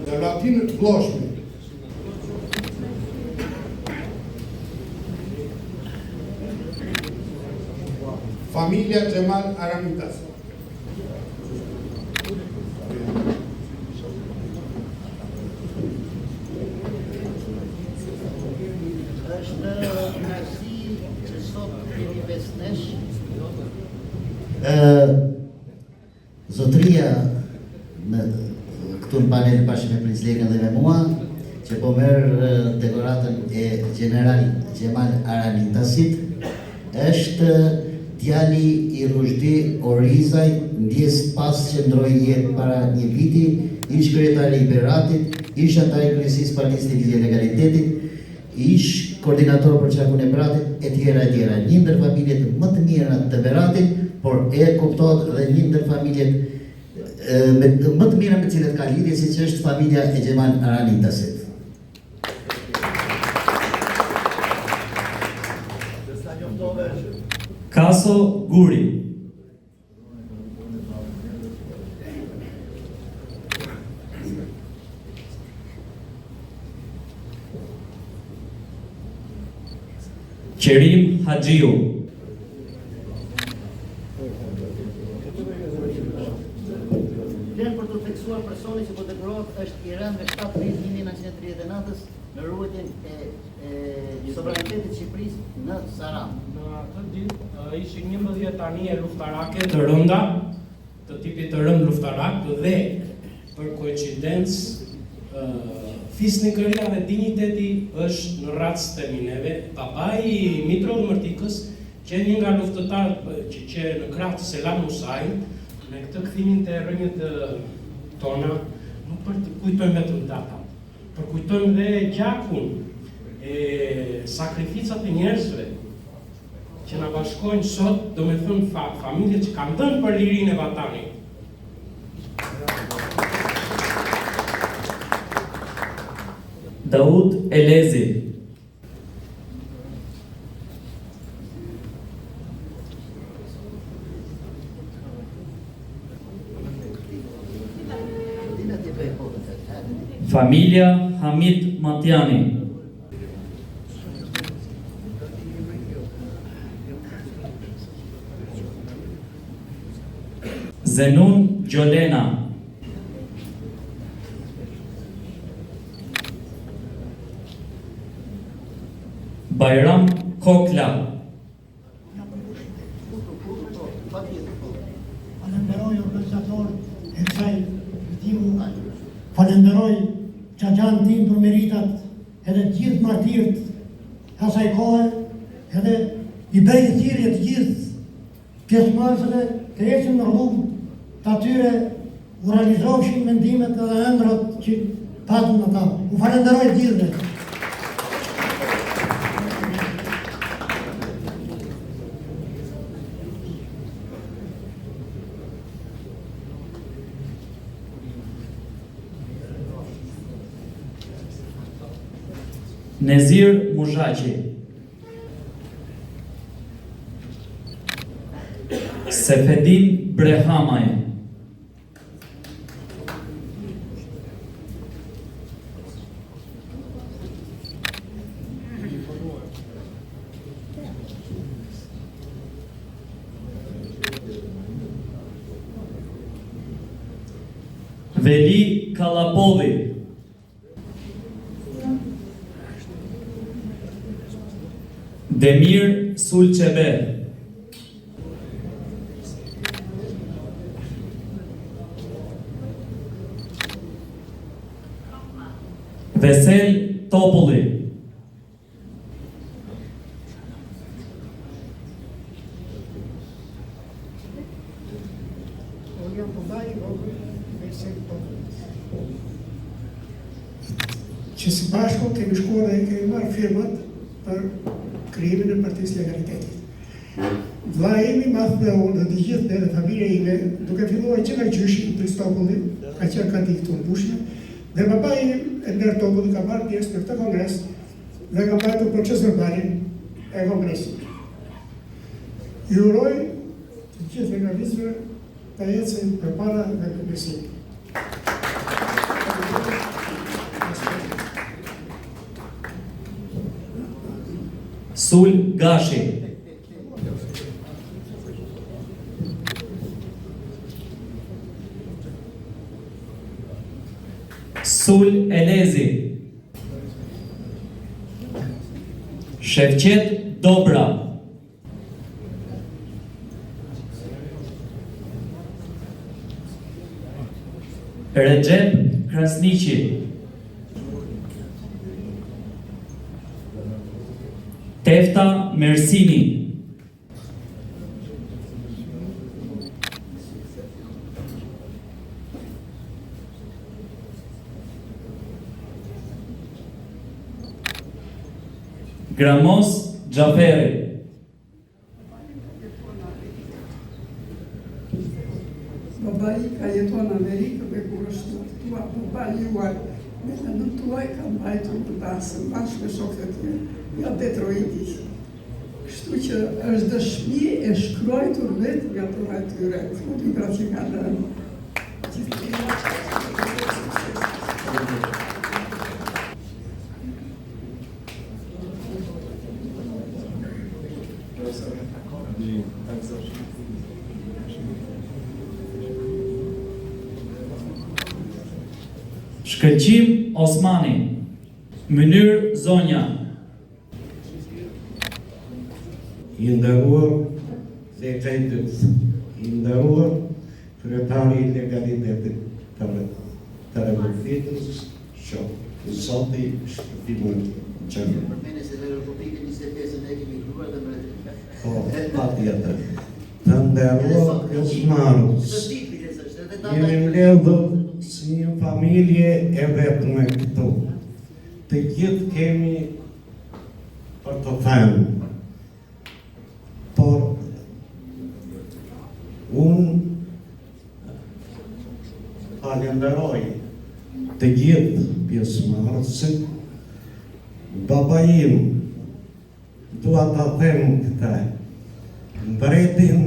Davlatin Bloshmi, Familja Xhemal Aramitas, Është kënaqësi që sot kemi besnesh. Zotria në këtu në panel bashkë me Princ Lekën dhe me mua, që po merr dekoratën e General Xhemal Aramitasit, është djali i Rushdi Orizaj, ndjes pas që ndroi jetë para një viti, ish kryetari i Beratit, ish antari i Kryesisë Partisë Lëvizje e Legalitetit, ish koordinator për qarkun e Beratit, e tjera. Një ndër familjet më të mira të Beratit, por e kuptohet dhe një ndër familjet më të mira me cilët ka lidhje, siç është familja e Xhemal Aramitasit. Kaso Guri. Qerim Haxhiu. Vlen për të theksuar personi që po dekorohet është i rënë me 7/10/1939 në ruajtjen e sovranitetit të Shqipërisë në Saran. Në atë ditë ishin 11 anije luftarake të rënda, të tipit të rënd luftarak, dhe për koincidencë fisnikëria dhe digniteti është në racë të mineve. Papai i Mitrov Mërtikës, që një nga luftëtarët që në krah të Selam Musaj, me këtë kthimin të rrënjët tona, nuk për të kujtojmë vetëm datat, për kujtojmë dhe gjakun e sakrificat e njerëzve që na bashkojnë sot, do me thënë familje që kanë dhënë për lirinë e vatanit. Daud Elezi. Familja Hamid Matjani. Zenun Gjolena. Bajram Kokla. Falenderoj organizatorët e kësaj ftimi. Falenderoj Xhaxhan tim për meritat edhe të gjithë martirët asaj kohe, edhe i bëj thirrje të gjithë pjesëmarrësve të ecën në rrugë të atyre u realizoshin mendimet edhe ëndrat që patëm ata. U falenderoj gjithëve. Nezir Mushaqi, Sefedin Brehamaj, Veli Kalapolli, Demir Sulçebe, Vesel Topulli, Që së bashku kemi shkuar dhe kemi marrë firmat për krijimin e Partisë Legalitetit. Vlla imi madh dhe unë dhe të gjithë edhe familja ime, duke filluar që nga gjyshi i Kristopulli, ka qenë kandidat këtu në Bushme, dhe baba im Ender Topulli ka marrë pjesë në këtë kongres dhe ka mbajtur proces verbalin e kongresit. Ju uroj të gjithë legalistëve të ecin përpara dhe të besim. Sul Gashi, Sul Elezi, Shevqet Dobra, Recep Krasniqi, Tefta Mersini, Gramos Gjaferi, Babai ka jetuar në Amerikë dhe kur është luftuar, babai juaj me të nëntuaj ka mbajtur të dasëm bashkë me shokët e tjerë, nga Detroiti. Kështu që është dëshmi e shkruajtur vetë nga të tyre. Të libra që ka lënë. Shkëlqim Osmani, Mynir Zonja, I nderuar dhe qendës, I nderuar kryetari I legalitetit të Republikës Shqipërisë, Zoti shpëtimon qënë. Përmene se në Republikën 25 ne kemi gruar dhe mbretëri. Po, patjetër. Të nderuar pjesëmarrës, jemi mbledhur si një familje e vetme këtu. Të gjithë kemi për të thënë. Por unë falenderoj të gjithë pjesëmarrësit. Baba im, dua ta them këtë, mbretin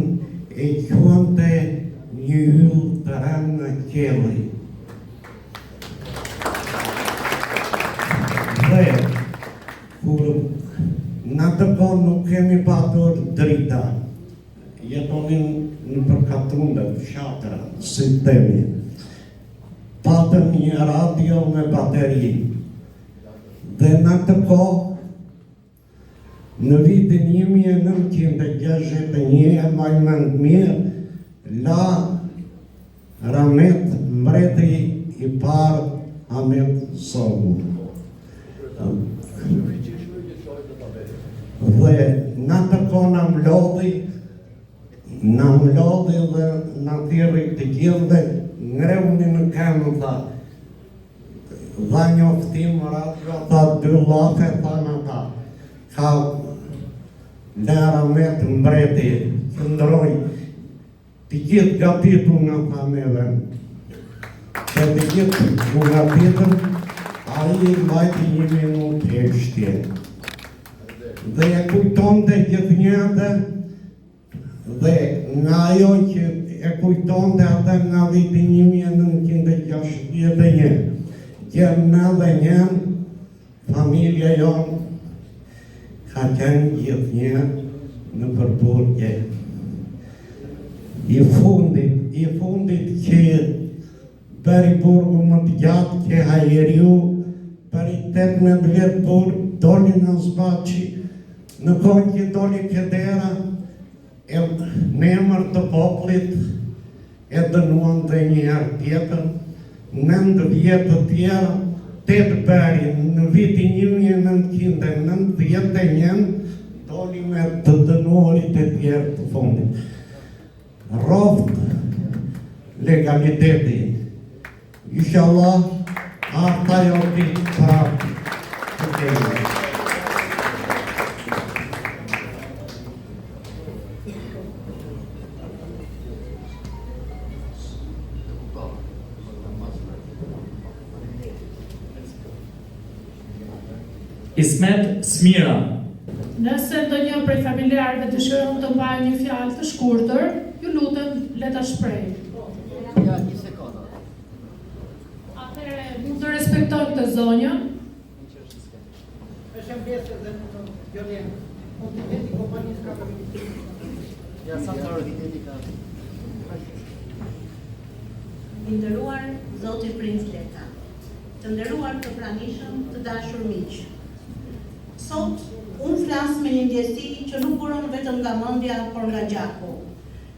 e quante një yll të rënë në qielli. Dhe kur në atë kohë nuk kemi patur drita, jetonin në përkatundë, fshatra, sistemi. Patëm një radio me bateri. Dhe në atë kohë, në vitin 1961, e maj mend mirë, la Ramet mbreti I parë Ahmet Sogu. Dhe në të kohë në mlodhi dhe në thirri të gjithë dhe ngrevni në kemë, tha, dha njoftim radio, tha 2 llafe, thanë ata. Ka lera me të mbreti, të ndroj, të gjithë gapitur nga familje. Që të gjithë u gapitur, a i mbajti 1 minutë e shtje. Dhe e kujton të gjithë njëte, dhe nga ajo që e kujton të atë nga viti 1961, që në dhe njën, familja jonë, ka qenë gjithë një në përburgje. I fundit që bëri burgu më të gjatë që hajeriu, për i 18 vjetë burg, doli në zbaci, në kohë që doli këdera, në emër të poplit, e dënuan dhe një herë tjetër, 9 vjetë të tjera, 8 bëri në vitin 1991, doli me të dënuarit e tjerë të fundit. Roft legaliteti. Inshallah, ata jo t'i prapë të kejnë. Ismet Smira. Nëse ndonjë prej familjarëve dëshiron të mbajë një fjalë të shkurtër, ju lutem le ta shprehni. Ja, një sekondë. Atëherë mund të respektojmë të zonjën. Ja, sa të ordineti ka. I nderuar Zoti Princ Leka, të nderuar të pranishëm, të dashur miq. Sot, unë flas me një ndjesi që nuk buron vetëm nga mendja, por nga gjaku.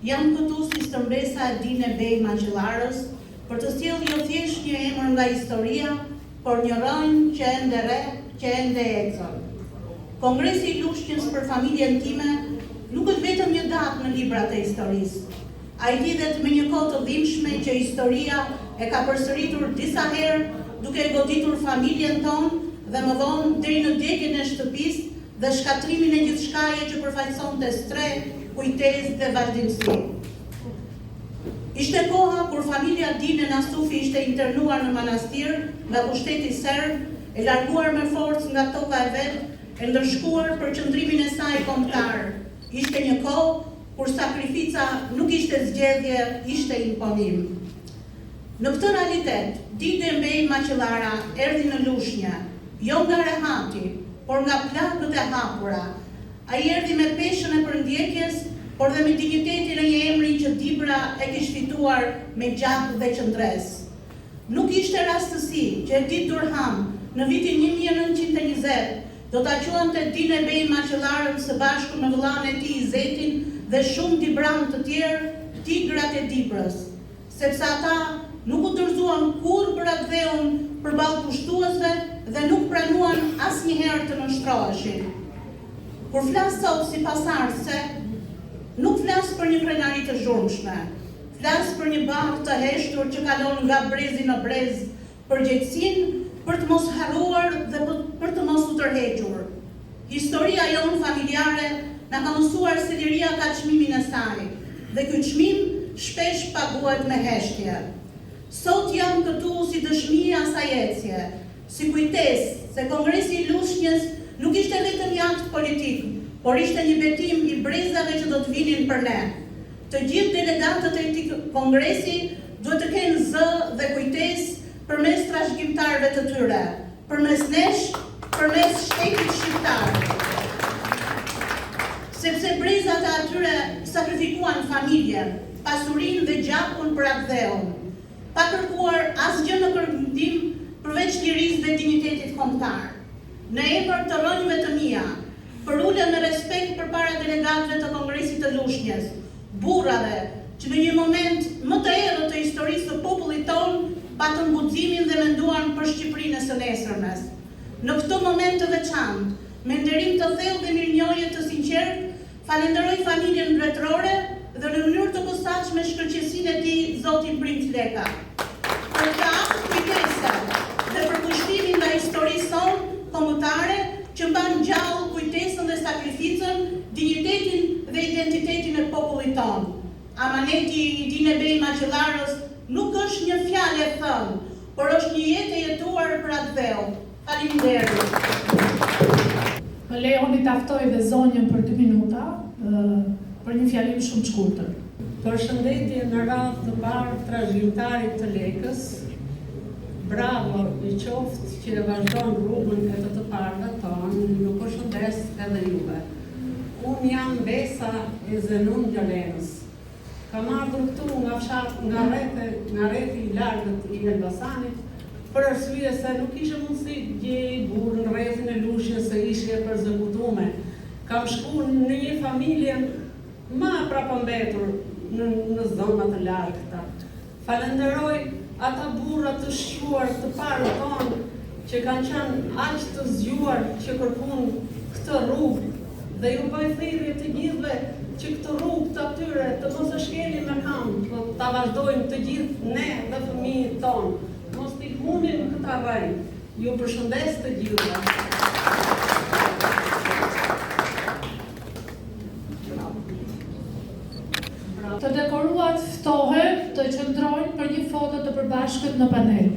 Jam këtu si stërmbesa e Dine Bej Maqellarës për të sjellë jo thjesht një emër nga historia, por një rënë që ende re, që ende ecën. Kongresi i Lushnjës për familjen time nuk është vetëm një datë në librat e historisë. Ai lidhet me një kohë të dhimbshme që historia e ka përsëritur disa herë duke e goditur familjen tonë dhe më vonë deri në djegjen e shtëpisë dhe shkatrimin e gjithçkaje që përfaqësonte stre, kujtesë dhe vazhdimsi. Ishte koha kur familja Dine Nasufi ishte internuar në manastir nga pushteti serb, e larguar me forcë nga toka e vet, e ndërshkuar për qëndrimin e saj kombëtar. Ishte një kohë kur sakrifica nuk ishte zgjedhje, ishte imponim. Në këtë realitet, Dine Bej Maqellara erdhi në Lushnjë, jo nga rehati, por nga plagët e hapura. Ai erdhi me peshën e përndjekjes, por dhe me dignitetin e një emri që Dibra e kishte fituar me gjak dhe qëndres. Nuk ishte rastësi që Edith Durham në vitin 1920 do ta quante Dine Bej Maqellarën së bashku me vëllain e tij Izetin dhe shumë dibran të tjerë, tigrat e Dibrës, sepse ata nuk u dorëzuan kurrë për atë dheun përballë pushtuesve dhe nuk pranuan asnjëherë të nështroheshin. Kur flas sot si pasardhëse, nuk flas për një krenari të zhurmshme, flas për një bark të heshtur që kalon nga brezi në brez, për gjetësinë, për të mos harruar dhe për të mos u tërhequr. Historia jonë familjare na ka mësuar se liria ka çmimin e saj, dhe ky çmim shpesh paguhet me heshtje. Sot jam këtu si dëshmi e asaj ecje, si kujtesë se Kongresi i Lushnjës nuk ishte vetëm një akt politik, por ishte një betim i brezave që do të vinin për ne. Të gjithë delegatët e këtij kongresi duhet të kenë zë dhe kujtesë përmes trashëgimtarëve të tyre, përmes nesh, përmes shtetit shqiptar. Sepse brezat e atyre sakrifikuan familjen, pasurinë dhe gjakun për atë dheun, pa kërkuar asgjë në këndim përveç lirisë dhe dignitetit kombëtar. Në emër të rënjëve të mia, për ulën në respekt përpara delegatëve të Kongresit të Lushnjës, burrave që në një moment më të errët të historisë së popullit ton patën guximin dhe menduan për Shqipërinë së nesërmes. Në këtë moment të veçantë, me nderim të thellë dhe mirënjohje të sinqertë, falenderoj familjen mbretërore dhe në mënyrë të posaçme shkëlqësinë e tij Zotin Princ Leka. Për këtë akt kujtese dhe për Amaneti i Dinebej Maqellarës nuk është një fjalë e thënë, por është një jetë e jetuar për atë vellë. Faleminderit. Më lejoni ta ftoj dhe zonjën për 2 minuta për një fjalim shumë të shkurtër. Përshëndetje në radhë të parë trashëgimtarit të Lekës. Bravo i qoftë që e vazhdon rrugën e të parëve tonë, ju përshëndes edhe juve. Unë jam Besa e Zenun Gjalenës. Kam ardhur këtu nga fshat, nga rreti i largët i Elbasanit, për arsye se nuk kishe mundësi të gjej burr në rrethin e Lushjes se ishje përzekutume. Kam shkuar në një familje më prapëmbetur në zonat të largëta. Falenderoj ata burra të shquar të parë tonë që kanë qenë aq të zgjuar që kërkuan këtë rrugë dhe ju bëj thirrje të gjithëve që këtë rrugë të atyre të mos e shkelin me kam, ta vazhdojmë të gjithë ne dhe fëmijët tonë. Mos t'i humbim këtë rrej. Ju përshëndes të gjithëve. Të dekoruat ftohen të qëndrojnë për një foto të përbashkët në panel.